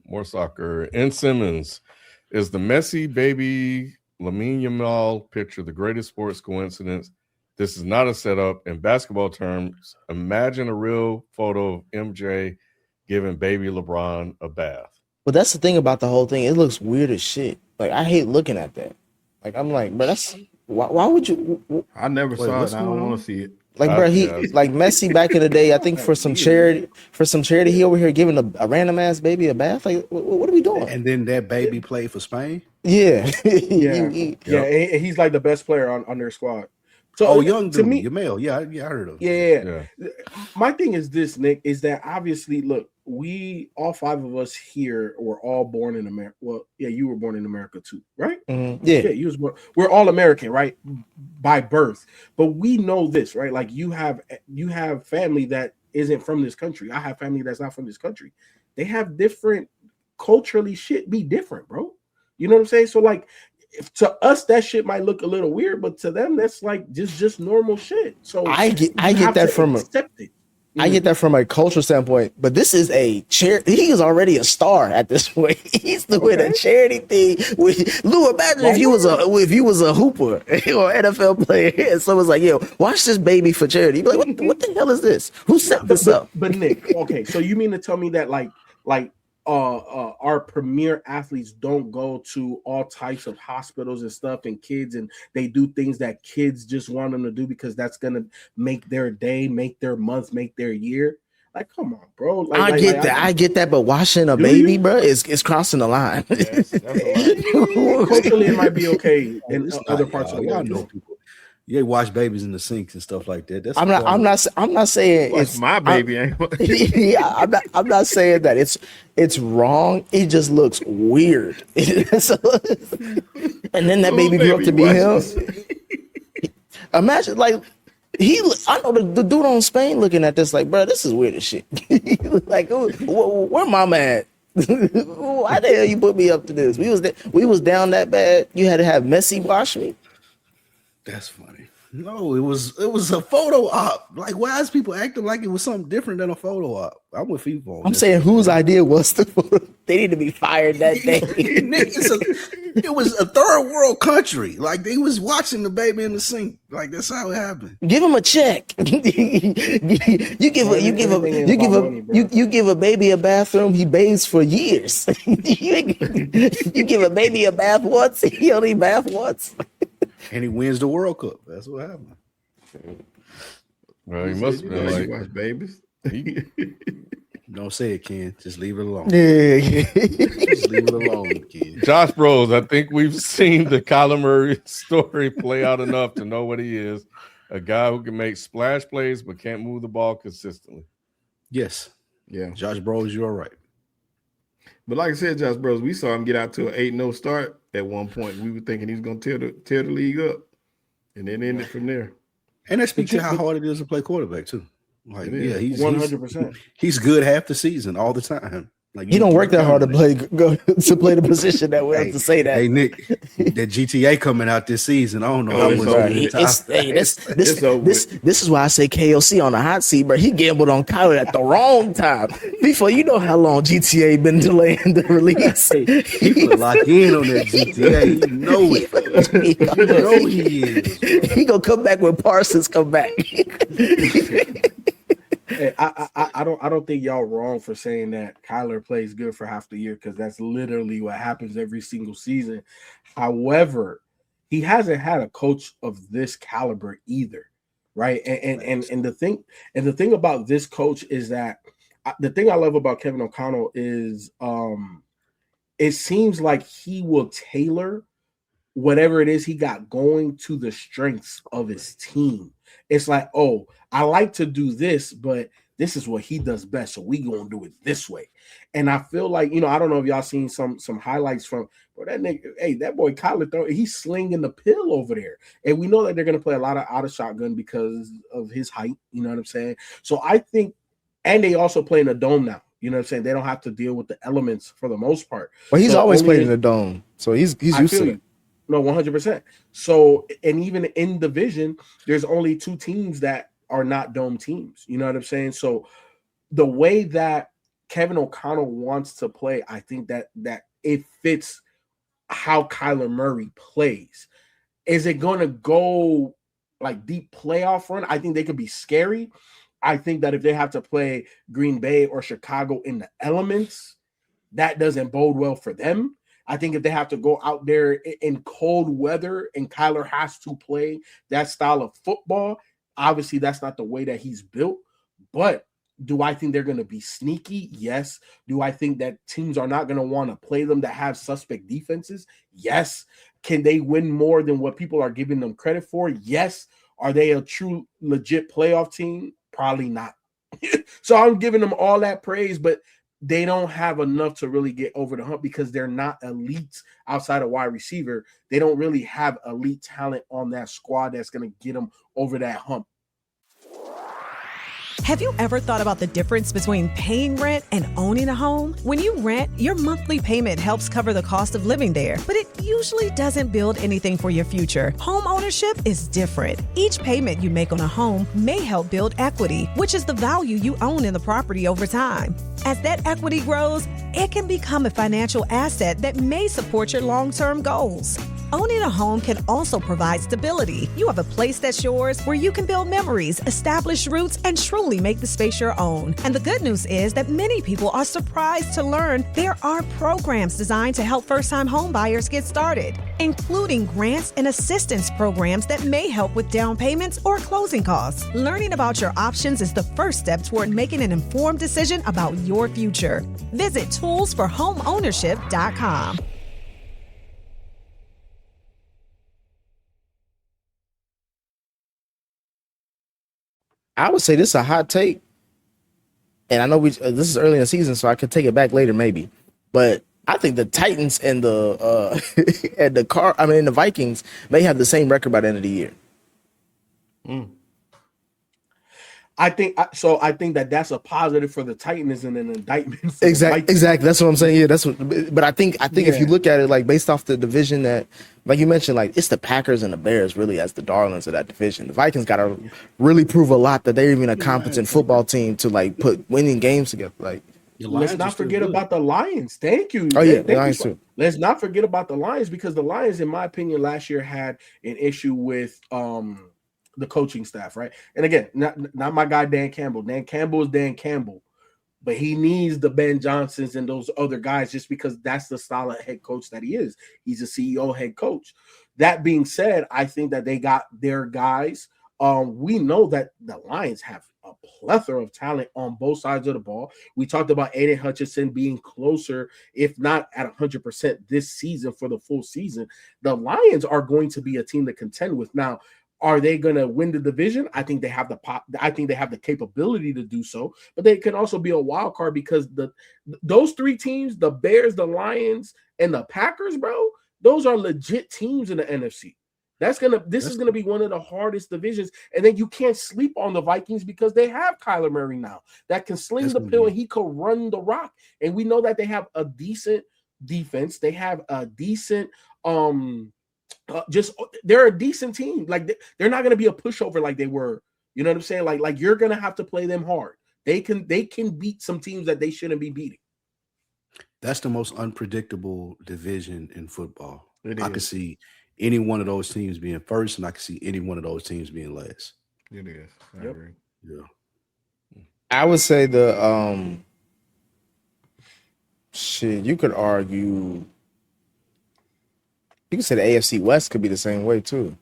more soccer. N. Simmons, is the Messi baby Lamine Yamal picture the greatest sports coincidence? This is not a setup. In basketball terms, imagine a real photo of MJ giving baby LeBron a bath. But that's the thing about the whole thing. It looks weird as shit. Like, I hate looking at that. Like, I'm like, bro, that's why would you? I never saw it. what's I don't going on? want to see it. Like, bro, Yeah. like Messi back in the day. I think for some charity, he over here giving a random ass baby a bath. Like, what are we doing? And then that baby played for Spain. Yeah, Yeah, and he's like the best player on their squad. So Oh, young to dude, me, Yamal. Yeah, I heard of him. yeah. My thing is this, Nick, is that obviously, look, we all five of us here were all born in America. Well, yeah, you were born in America too, right? Mhm. Yeah. Yeah, you was born. We're all American, right, by birth. But we know this, right? Like you have family that isn't from this country. I have family that's not from this country. They have different culturally shit be different, bro. You know what I'm saying? So like, if to us that shit might look a little weird, but to them that's like just normal shit. So I get you have that to from accept it. I get that from a cultural standpoint, but this is a charity. He is already a star at this point. He's doing a charity thing. With Lou, imagine if you was a hooper or NFL player, and someone's like, "Yo, watch this baby for charity." You'd be like, what the hell is this? Who set this up? But Nick, okay, so you mean to tell me that like our premier athletes don't go to all types of hospitals and stuff and kids, and they do things that kids just want them to do because that's gonna make their day, make their month, make their year? Like, come on, bro. Like, I get that, but washing a baby, bro, is crossing the line. That's a lot. Culturally, it might be okay in It's other not, parts of the y'all world. know people. You wash babies in the sinks and stuff like that. That's I'm not saying That's it's my baby. Ain't yeah, I'm not saying that it's wrong. It just looks weird. So, and then that baby grew up to be him. Imagine, like, I know the dude on Spain looking at this like, bro, this is weird as shit. Like, where mama at? Why the hell you put me up to this? We was down that bad. You had to have Messi wash me. That's funny. No, it was a photo op. Like, why is people acting like it was something different than a photo op? I'm with people. I'm saying whose idea was the photo? They need to be fired that day. It was a third world country. Like, they was watching the baby in the sink. Like, that's how it happened. Give him a check. you give a baby a bathroom, he bathes for years. you give a baby a bath once, he only bath once. And he wins the World Cup. That's what happened. Well, he must have been you like, watch babies. Don't say it, Ken. Just leave it alone. Yeah. Just leave it alone, Ken. Josh Bros. I think we've seen the Kyler Murray story play out enough to know what he is. A guy who can make splash plays but can't move the ball consistently. Yes. Yeah. Josh Bros, you're right. But like I said, Josh Bros, we saw him get out to an 8-0 start at one point. We were thinking he was going to tear the league up, and then end it from there. And that speaks to how hard it is to play quarterback, too. Like, yeah, he's 100%. He's good half the season, all the time. Like, You don't work that hard to play the position that well to say that. Hey, Nick, that GTA coming out this season, I don't know how it's much. over. This is why I say KOC on the hot seat, bro. He gambled on Kyler at the wrong time. Before you know how long GTA been delaying the release. He put lock in on that GTA. You know it. You know he is. He gonna come back when Parsons come back. Hey, I don't think y'all wrong for saying that Kyler plays good for half the year, because that's literally what happens every single season. However, he hasn't had a coach of this caliber either, right? And the thing about this coach is that the thing I love about Kevin O'Connell is it seems like he will tailor whatever it is he got going to the strengths of his team. It's like, oh, I like to do this, but this is what he does best, so we gonna do it this way. And I feel like, I don't know if y'all seen some highlights from, bro, that nigga, hey, that boy Kyler, he's slinging the pill over there. And we know that they're gonna play a lot of out of shotgun because of his height, you know what I'm saying? So I think, and they also play in a dome now. You know what I'm saying? They don't have to deal with the elements for the most part. Well, he's So always only played in the dome, so he's I used feel to you. it. No, 100%. So, and even in division, there's only 2 teams that are not dome teams. You know what I'm saying? So, the way that Kevin O'Connell wants to play, I think that it fits how Kyler Murray plays. Is it going to go like deep playoff run? I think they could be scary. I think that if they have to play Green Bay or Chicago in the elements, that doesn't bode well for them. I think if they have to go out there in cold weather and Kyler has to play that style of football, obviously that's not the way that he's built. But do I think they're going to be sneaky? Yes. Do I think that teams are not going to want to play them that have suspect defenses? Yes. Can they win more than what people are giving them credit for? Yes. Are they a true, legit playoff team? Probably not. So I'm giving them all that praise, but they don't have enough to really get over the hump because they're not elites outside of wide receiver. They don't really have elite talent on that squad that's going to get them over that hump. Have you ever thought about the difference between paying rent and owning a home? When you rent, your monthly payment helps cover the cost of living there, but it usually doesn't build anything for your future. Home ownership is different. Each payment you make on a home may help build equity, which is the value you own in the property over time. As that equity grows, it can become a financial asset that may support your long-term goals. Owning a home can also provide stability. You have a place that's yours where you can build memories, establish roots, and truly make the space your own. And the good news is that many people are surprised to learn there are programs designed to help first-time home buyers get started, including grants and assistance programs that may help with down payments or closing costs. Learning about your options is the first step toward making an informed decision about your future. Visit toolsforhomeownership.com. I would say this is a hot take, and I know this is early in the season, so I could take it back later maybe. But I think the Titans and the and the Vikings may have the same record by the end of the year. I think that's a positive for the Titans and an indictment for the Vikings. Exactly. That's what I'm saying. Yeah, that's what. But I think if you look at it like based off the division that, like you mentioned, like it's the Packers and the Bears really as the darlings of that division. The Vikings got to really prove a lot that they're even a competent football team to like put winning games together. Like let's not forget about the Lions. Thank you. Oh yeah, the Lions too. Let's not forget about the Lions because the Lions, in my opinion, last year had an issue with the coaching staff, right? And again, not my guy Dan Campbell. Dan Campbell is Dan Campbell, but he needs the Ben Johnsons and those other guys just because that's the style of head coach that he is. He's a CEO head coach. That being said, I think that they got their guys. We know that the Lions have a plethora of talent on both sides of the ball. We talked about Aiden Hutchinson being closer, if not at 100% this season for the full season. The Lions are going to be a team to contend with. Now, are they going to win the division? I think they have the capability to do so, but they can also be a wild card because those 3 teams, the Bears, the Lions, and the Packers, bro, those are legit teams in the NFC. This is gonna be one of the hardest divisions, and then you can't sleep on the Vikings because they have Kyler Murray now that can sling the pill and he could run the rock. And we know that they have a decent defense. They have a decent they're a decent team. Like they're not going to be a pushover like they were. You know what I'm saying? Like you're going to have to play them hard. They can beat some teams that they shouldn't be beating. That's the most unpredictable division in football. I could see any one of those teams being first, and I could see any one of those teams being last. It is. I agree. Yeah. I would say you could argue. You could say the AFC West could be the same way too.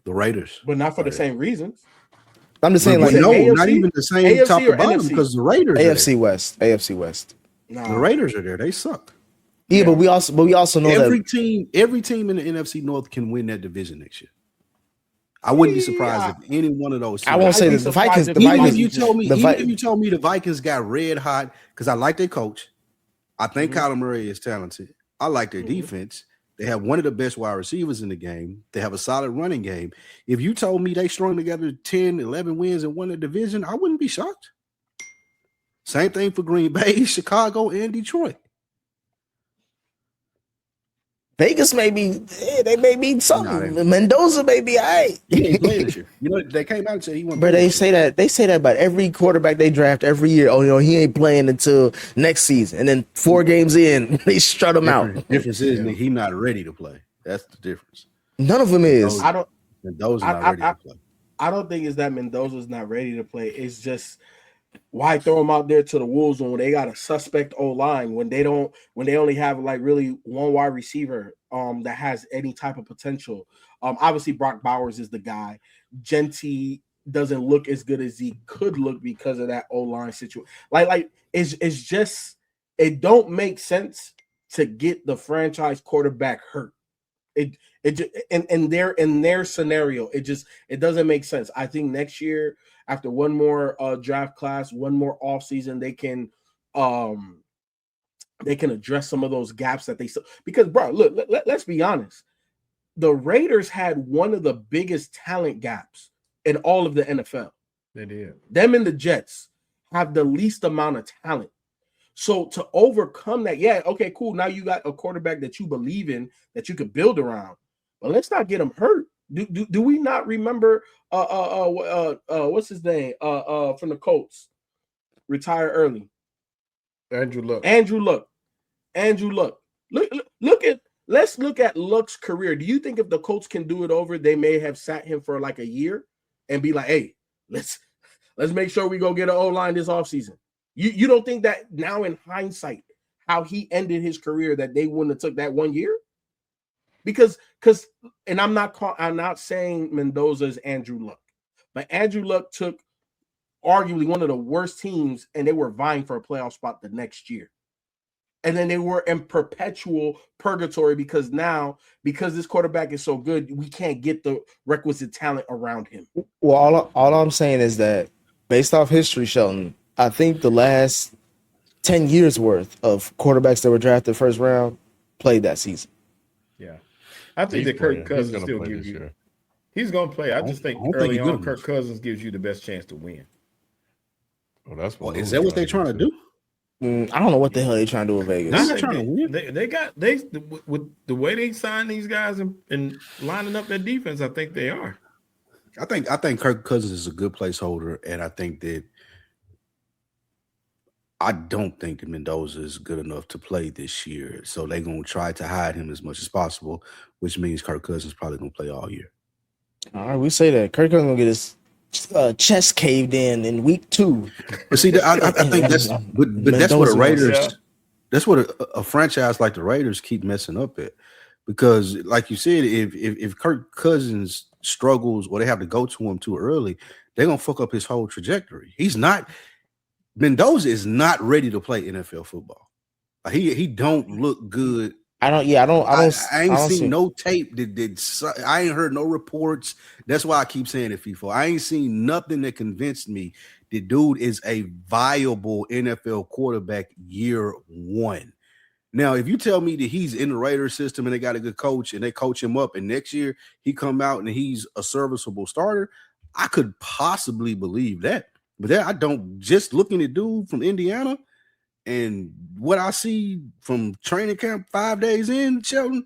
The Raiders, but not for the same reasons. I'm just saying, like no, AFC, not even the same AFC top to bottom NFC? because the Raiders. AFC West. Nah. The Raiders are there. They suck. Yeah, but we also know Every that team in the NFC North can win that division next year. I wouldn't be surprised if any one of those. I won't say I'd be that the Vikings. surprised The if Even Vikings. if you told me, the even Vi- if you told me the Vikings got red hot, because I like their coach. I think Kyler Murray is talented. I like their defense. They have one of the best wide receivers in the game. They have a solid running game. If you told me they strung together 10, 11 wins and won the division, I wouldn't be shocked. Same thing for Green Bay, Chicago, and Detroit. Vegas may be, they may be something. Nah, Mendoza may be all right. He ain't playing this year. You know, they came out and said he won't. But they say that about every quarterback they draft every year. Oh, he ain't playing until next season, and then 4 games in, they strut him out. Difference is that he's not ready to play. That's the difference. None of them is. I don't. Mendoza's not ready to play. I don't think it's that Mendoza's not ready to play. It's just why throw him out there to the wolves when they got a suspect O-line, when they only have like really one wide receiver that has any type of potential. Obviously Brock Bowers is the guy. Genty doesn't look as good as he could look because of that O-line situation. Like it's just, it don't make sense to get the franchise quarterback hurt. In their scenario, it doesn't make sense. I think next year, after one more draft class, one more offseason, they can address some of those gaps that they, because bro, look, let's be honest. The Raiders had one of the biggest talent gaps in all of the NFL. They did. Them and the Jets have the least amount of talent. So to overcome that, yeah, okay, cool. Now you got a quarterback that you believe in, that you could build around. But let's not get him hurt. Do we not remember what's his name from the Colts, retired early? Andrew Luck. Let's look at Luck's career. Do you think if the Colts can do it over, they may have sat him for like a year and be like, hey, let's make sure we go get an O-line this offseason? You don't think that now in hindsight, how he ended his career, that they wouldn't have took that 1 year? Because and I'm not saying Mendoza is Andrew Luck, but Andrew Luck took arguably one of the worst teams and they were vying for a playoff spot the next year. And then they were in perpetual purgatory because this quarterback is so good, we can't get the requisite talent around him. Well, all I'm saying is that based off history, Shelton, I think the last 10 years worth of quarterbacks that were drafted first round played that season. Yeah. I think that Kirk Cousins still gives you. He's going to play. I just think early on, Kirk Cousins gives you the best chance to win. Oh, that's what. Is that what they're trying to do? I don't know what the hell they're trying to do in Vegas. They're not trying to win. They with the way they sign these guys and lining up their defense, I think they are. I think Kirk Cousins is a good placeholder, and I don't think that Mendoza is good enough to play this year. So they're going to try to hide him as much as possible, which means Kirk Cousins is probably going to play all year. All right, we say that. Kirk Cousins going to get his chest caved in week 2. But see, I think that's what the Raiders, that's what a franchise like the Raiders keep messing up at. Because like you said, if Kirk Cousins struggles or they have to go to him too early, they're going to fuck up his whole trajectory. Mendoza is not ready to play NFL football. He don't look good. I ain't seen no tape. I ain't heard no reports. That's why I keep saying it, FIFO. I ain't seen nothing that convinced me the dude is a viable NFL quarterback year 1. Now, if you tell me that he's in the Raiders system and they got a good coach and they coach him up and next year he come out and he's a serviceable starter, I could possibly believe that. But I don't. Just looking at dude from Indiana and what I see from training camp 5 days in, Shelton,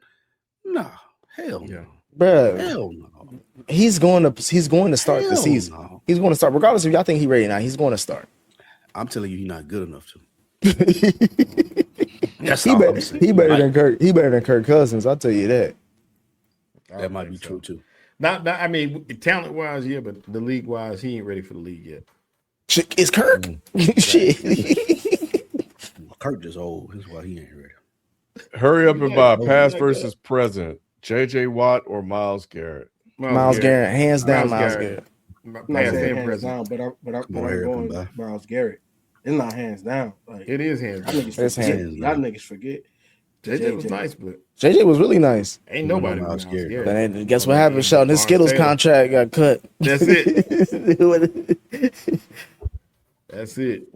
no, hell no. Bro, hell no. He's going to start the season. No. He's going to start, regardless if y'all think he's ready or not. He's going to start. I'm telling you, he's not good enough to. He better than Kirk. He better than Kirk Cousins. I'll tell you that. That might be true too. Not I mean, talent wise, yeah, but the league wise, he ain't ready for the league yet. Is Kirk? Shit. Kirk just old. That's why he ain't ready. Hurry up and buy past versus present. JJ Watt or Myles Garrett? Myles Garrett, hands down. Myles Garrett. I'm not saying hands down, but I'm going Myles Garrett. It's not hands down. Like, It is hands y'all down. niggas It's forget. hands Y'all down. niggas forget. JJ was nice, but JJ was really nice. ain't No, nobody no, Miles Garrett. Garrett. Then guess what Oh, happened, yeah, Sheldon? His Lawrence Skittles Taylor. contract got cut. That's That's it.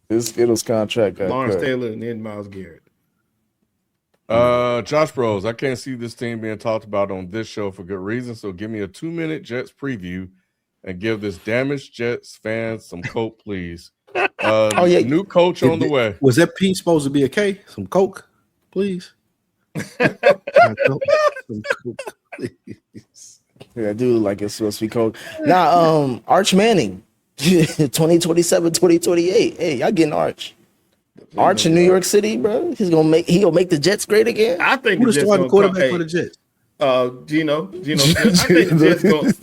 His Skittles contract got Lawrence cut. Taylor and then Miles Garrett. Josh Bros, I can't see this team being talked about on this show for good reason. So give me a 2-minute Jets preview and give this damaged Jets fans some coke, please. Oh, yeah. New coach on the way. Was that P supposed to be a K? Some Coke, please. Some Coke, please. Yeah, I do look like it's supposed to be cold. Now, Arch Manning, 2027, 2028. Hey, y'all getting Arch. Arch in New York City, bro. He gonna make the Jets great again. I think Who the the Jets starting gonna quarterback for come, the Jets? Gino Smith. I think the Jets gonna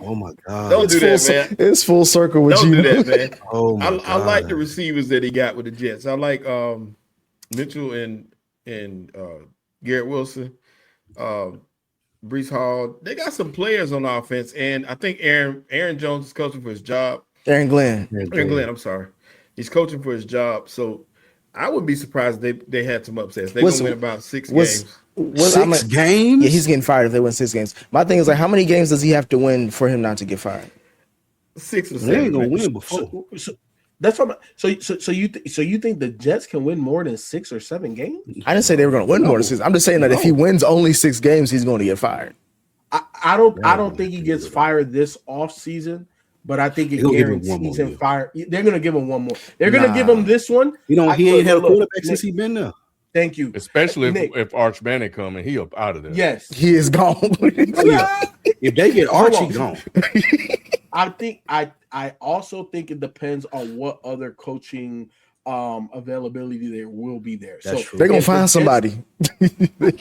Oh my God! Don't do that, full, man. it's full circle with Don't you. do that, man. Oh my I like the God. receivers that he got with the Jets. I like Mitchell and Garrett Wilson, Brees Hall. They got some players on offense, and I think Aaron Jones is coaching for his job. Aaron Glenn. Aaron Glenn, I'm sorry, he's coaching for his job. So I would be surprised if they had some upsets. They're gonna win about 6 games. Six games? Yeah, he's getting fired if they win 6 games. My thing is like, how many games does he have to win for him not to get fired? 6 or 7. They ain't gonna man. win before. So that's what. So you think the Jets can win more than 6 or 7 games? I didn't say they were going to win more than 6. I'm just saying that if he wins only 6 games, he's going to get fired. I don't think he gets fired this off season, but I think it They'll give him one more guarantees him year. fire. They're gonna give him one more. They're gonna give Nah. him this one. He ain't had a Look, quarterback since he been there. Thank you. Especially Nick. if Arch Manning come and he up out of there. Yes. He is gone. If they get Archie gone, I think I also think it depends on what other coaching availability there will be there. That's So true. They're going if to the find Jets- somebody.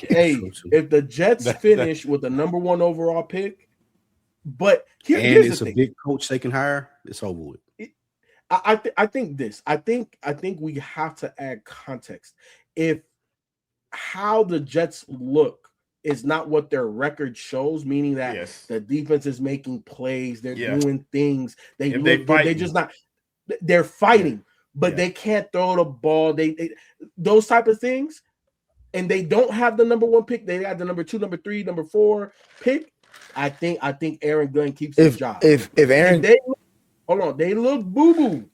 Hey, True, too. if the Jets finish with the number 1 overall pick, but here's it's the a thing. big coach they can hire, it's over with. I think this. I think we have to add context. If how the Jets look is not what their record shows, meaning that Yes. the defense is making plays, they're Yeah. doing things. They If they look, they fighting. just not. They're fighting, but Yeah. they can't throw the ball. They those type of things, and they don't have the number 1 pick. They got the number 2, number 3, number 4 pick. I think Aaron Glenn keeps his job. If Aaron They look boo boo,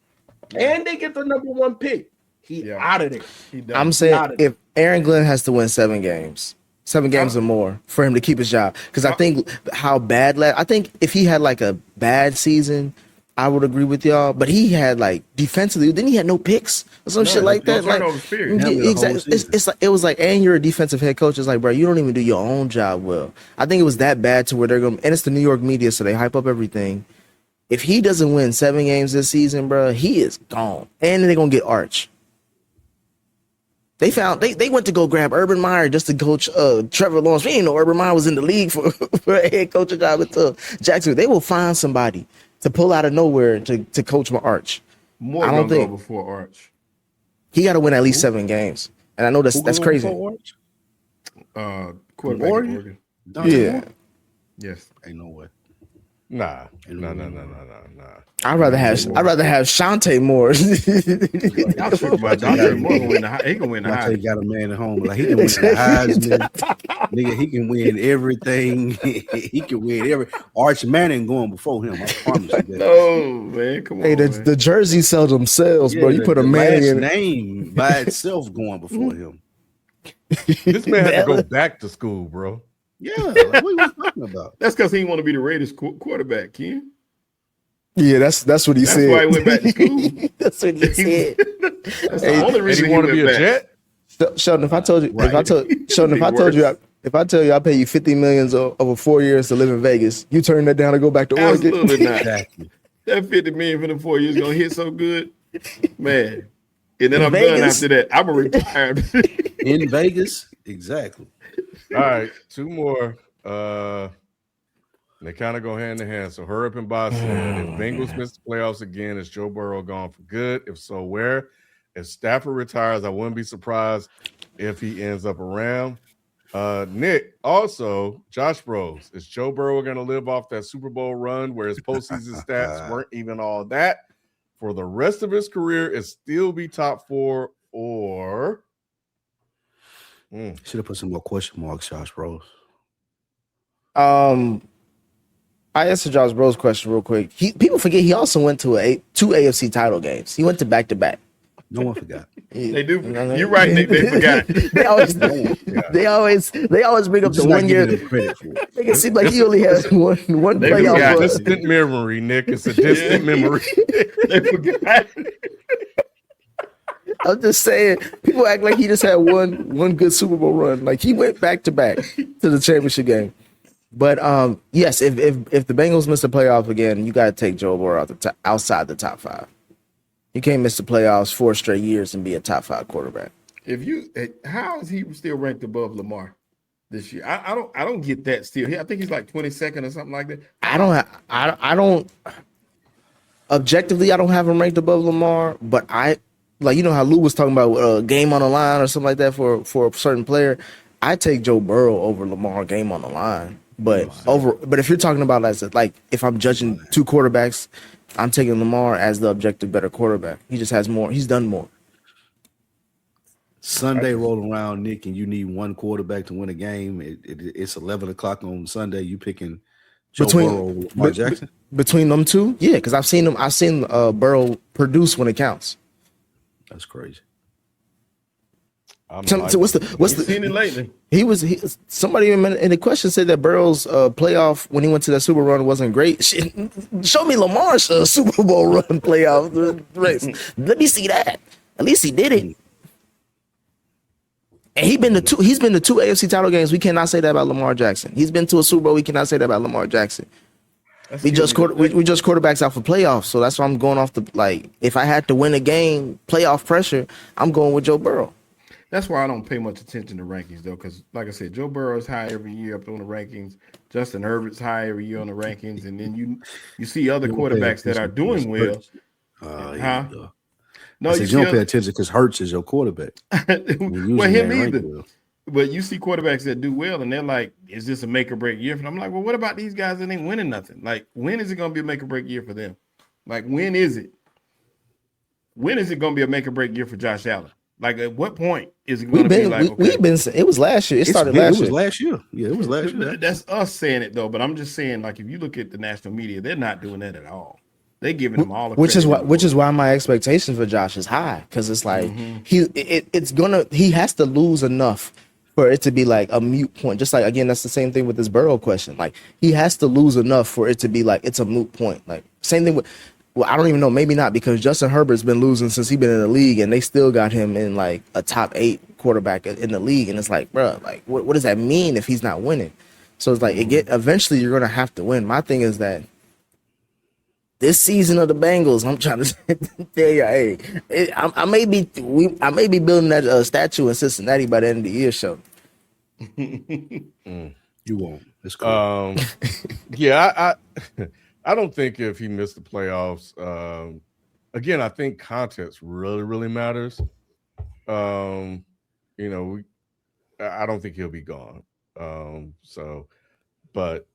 and they get the number 1 pick. He Yeah. out of there. He done. I'm saying Got it. if Aaron Glenn has to win 7 games or more for him to keep his job, because I think how bad I think if he had like a bad season, I would agree with y'all. But he had like defensively, then he had no picks or some shit like that. Like, turnovers, period. Yeah, the whole exactly. season. It's like it was like, and you're a defensive head coach. It's like, bro, you don't even do your own job well. I think it was that bad to where they're going. And it's the New York media, so they hype up everything. If he doesn't win 7 games this season, bro, he is gone. And then they're gonna get Arch. They went to go grab Urban Meyer just to coach Trevor Lawrence. We didn't know Urban Meyer was in the league for a head coaching job until Jacksonville. They will find somebody to pull out of nowhere to coach my Arch. More I don't gonna think- go before Arch. He got to win at least 7 games, and I know that's Who going crazy. before Arch? Quarterback Oregon? in Oregon. Dante Yeah, Moore? Yes. Ain't no way. Nah. I'd rather have Shante Moore. Y'all tripping about Dante Moore gonna win the he gonna win the Dante high. got a man at home. Like he can win the Heisman. Nigga, he can win everything. He can win every Arch Manning going before him. I promise you that. No, man. Come on. Hey, man. the jerseys sell themselves, bro. You put a the Manning last in it. name by itself going before him. This man had to go back to school, bro. Yeah, like, what are you talking about? That's because he didn't want to be the Raiders quarterback, Ken. Yeah, that's what he That's said. why he went back to school. That's what he said. That's Hey, the only And reason he want to be a went back. Jet? Sheldon, if I told you, Right. if I told Sheldon, if I Be told you, worse. if I tell you I pay you $50 million over 4 years to live in Vegas, you turn that down to go back to Oregon? Absolutely not. Exactly. That $50 million for the 4 years gonna hit so good, man. And then I'm done Vegas? after that. I'm a retired. In Vegas, exactly. All right, 2 more. They kind of go hand in hand. So hurry up and buy said, if Bengals miss the playoffs again, is Joe Burrow gone for good? If so, where? If Stafford retires, I wouldn't be surprised if he ends up around. Nick, also, Josh Bros, is Joe Burrow going to live off that Super Bowl run where his postseason stats weren't even all that? for the rest of his career and still be top 4, or Should have put some more question marks, Josh Rose. I answered Josh Bro's question real quick. People forget he also went to 2 AFC title games. He went to back-to-back. No one forgot. They do. You're right, Nick. They forgot. they always bring up the 1 year. Make it seem like he only has one They playoff forgot. run. distant memory, Nick. It's a distant memory. They forgot. I'm just saying, people act like he just had one good Super Bowl run. Like he went back to back to the championship game. But yes, if the Bengals miss the playoffs again, you got to take Joe Burrow outside the top 5. You can't miss the playoffs 4 straight years and be a top 5 quarterback. How is he still ranked above Lamar this year? I don't get that still. I think he's like 22nd or something like that. I don't objectively, I don't have him ranked above Lamar, but like, you know how Lou was talking about a game on the line or something like that for a certain player. I take Joe Burrow over Lamar, game on the line. But if you're talking about if I'm judging 2 quarterbacks, I'm taking Lamar as the objective better quarterback. He just has more. He's done more. Sunday roll around, Nick, and you need one quarterback to win a game. It's 11 o'clock on Sunday. You picking Joe Burrow or Lamar Jackson? Between them two? Yeah, because I've seen Burrow produce when it counts. That's crazy. So what's the seen it lately? Somebody in the question said that Burrow's playoff when he went to that Super run wasn't great. Show me Lamar's Super Bowl run playoff race. Let me see that. At least he did it. And he's been to 2 AFC title games. We cannot say that about Lamar Jackson. He's been to a Super Bowl. We cannot say that about Lamar Jackson. We just quarterbacks out for playoffs. So that's why I'm going off if I had to win a game, playoff pressure, I'm going with Joe Burrow. That's why I don't pay much attention to rankings, though, because, like I said, Joe Burrow is high every year up on the rankings. Justin Herbert's high every year on the rankings, and then you see other quarterbacks that are doing well. No, you don't pay attention because Hurts is your quarterback. Well, him either. But you see quarterbacks that do well, and they're like, "Is this a make or break year?" And I'm like, "Well, what about these guys that ain't winning nothing? Like, when is it going to be a make or break year for them? Like, when is it? When is it going to be a make or break year for Josh Allen? Like, at what point is it going to be like, okay? It was last year. It started last year. It was last year. Yeah, it was last year. That's us saying it, though. But I'm just saying, like, if you look at the national media, they're not doing that at all. They're giving them all the credit. Which is why my expectations for Josh is high, because it's like he has to lose enough for it to be like a moot point. Just like, again, that's the same thing with this Burrow question. Like, he has to lose enough for it to be like it's a moot point. Like, same thing with. Well, I don't even know. Maybe not, because Justin Herbert's been losing since he's been in the league, and they still got him in like a top 8 quarterback in the league. And it's like, bro, like, what does that mean if he's not winning? So it's like eventually you're gonna have to win. My thing is that this season of the Bengals, I'm trying to tell you, hey, I may be building that statue in Cincinnati by the end of the year. Show. You won't. It's cool. Yeah, I don't think if he missed the playoffs, again, I think context really, really matters. I don't think he'll be gone. But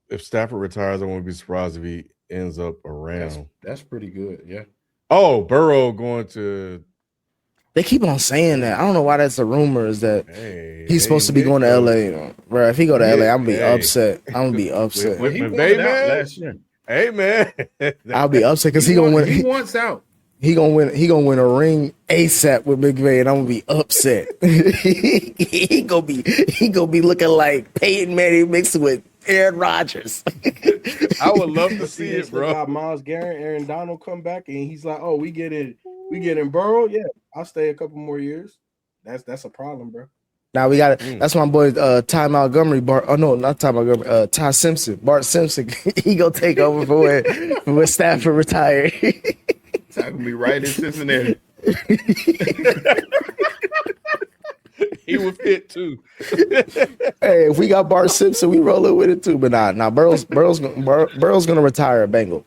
if Stafford retires, I won't be surprised if he ends up around. That's pretty good, yeah. Oh, Burrow going to. They keep on saying that. I don't know why that's a rumor. Is that he's supposed to be going to LA, bro? If he go to LA, I'm gonna be upset. I'm gonna be upset. He wanted out last year. Hey man, I'll be upset because he gonna win. He wants out. He gonna win. He gonna win a ring ASAP with McVay, and I'm gonna be upset. he gonna be looking like Peyton Manning mixed with Aaron Rodgers. I would love to see it, bro. Got Myles Garrett, Aaron Donald come back, and he's like, "Oh, we get in Burrow. Yeah, I'll stay a couple more years." That's a problem, bro. Now we got it. That's my boy Ty Montgomery. Not Ty Montgomery. Ty Simpson. Bart Simpson. He gonna take over for when Stafford retired. Ty gonna be right in Cincinnati. He would fit too. Hey, if we got Bart Simpson, we rolling with it too. But nah, Burrow's gonna retire a Bengal.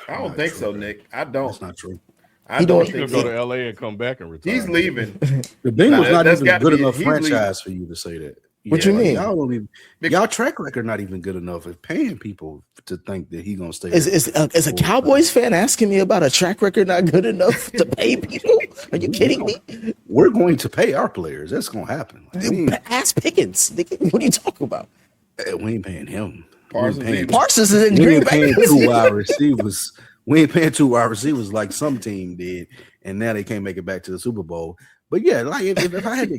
I don't think so, Nick. I don't. That's not true. I don't think he'll go to LA and come back and retire. He's leaving. The Bengals not that's even gotta good be- enough he's franchise for you to say that. What you mean? Y'all don't even, y'all track record not even good enough of paying people to think that he gonna stay. Is a Cowboys fan asking me about a track record not good enough to pay people? Are you kidding me? We're going to pay our players. That's gonna happen. Ass Pickens. What are you talking about? We ain't paying him. Parsons is in We Green ain't Bay. paying 2 wide receivers. We ain't paying 2 wide receivers like some team did, and now they can't make it back to the Super Bowl. But yeah, like if I had to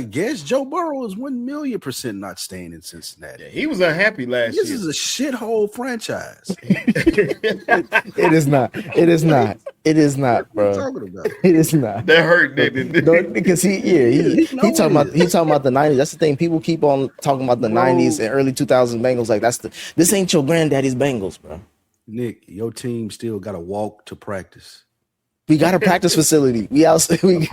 guess, Joe Burrow is 1,000,000% not staying in Cincinnati. Yeah, he was unhappy last This year. is a shithole franchise. It is not. It is not. It is not, What are you bro. talking about? It is not. That hurt, didn't it? No, because he talking about the 90s. That's the thing. People keep on talking about the 90s and early 2000s Bengals. Like this ain't your granddaddy's Bengals, bro. Nick, your team still got to walk to practice. We got a practice facility. We good.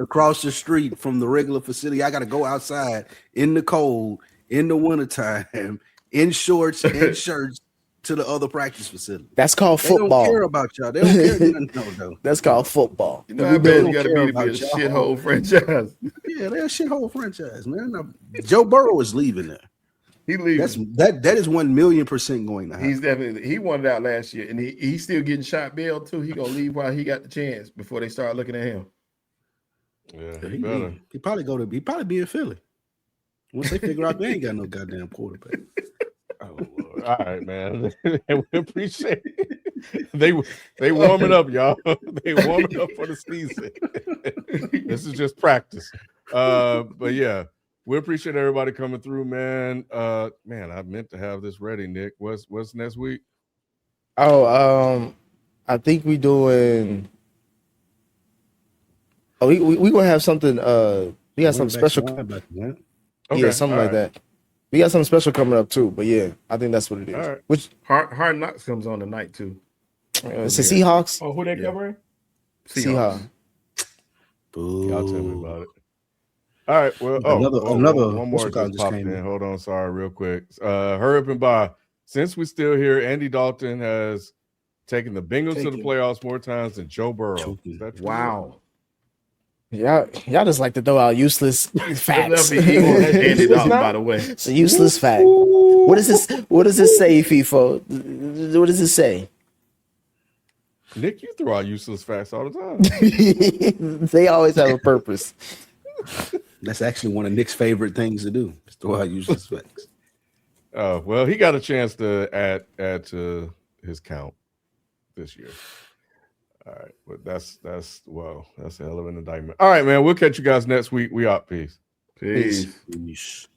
Across the street from the regular facility. I got to go outside in the cold, in the wintertime, in shorts and shirts to the other practice facility. That's called They football. don't care about y'all. They don't care nothing. No. That's called football. You know how bad you got to be to be a about y'all. shithole franchise. Yeah, they're a shithole franchise, man. Now, Joe Burrow is leaving there. He leaving. That is 1,000,000% going to happen. He's definitely he wanted out last year, and he's still getting shot bail too. He gonna leave while he got the chance before they start looking at him. Yeah, he better. He probably be in Philly. Once they figure out they ain't got no goddamn quarterback. Oh, Lord. All right, man. We appreciate it. They warming up, y'all. They warming up for the season. This is just practice. But yeah, we appreciate everybody coming through, man. Man, I meant to have this ready, Nick. What's next week? Oh, I think we doing. Oh, we gonna have something. We got something special. Okay, Something all like right. that. We got something special coming up too. But yeah, I think that's what it is. All right. Which Hard Knocks comes on tonight too. it's the Seahawks. Oh, who they covering? Seahawks. Y'all tell me about it. All right. Well, another one more just popped in. Hold on, sorry, real quick. Hurry up and by. Since we're still here, Andy Dalton has taken the Bengals to the playoffs more times than Joe Burrow. Is that true? Wow. Y'all just like to throw out useless facts. Andy Dalton, by the way. It's a useless fact. What does this say, FIFO? What does it say? Nick, you throw out useless facts all the time. They always have a purpose. That's actually one of Nick's favorite things to do. Is throw out useless facts. Oh, well, he got a chance to add to his count this year. All right, but that's a hell of an indictment. All right, man, we'll catch you guys next week. We out. Peace. Peace. Peace.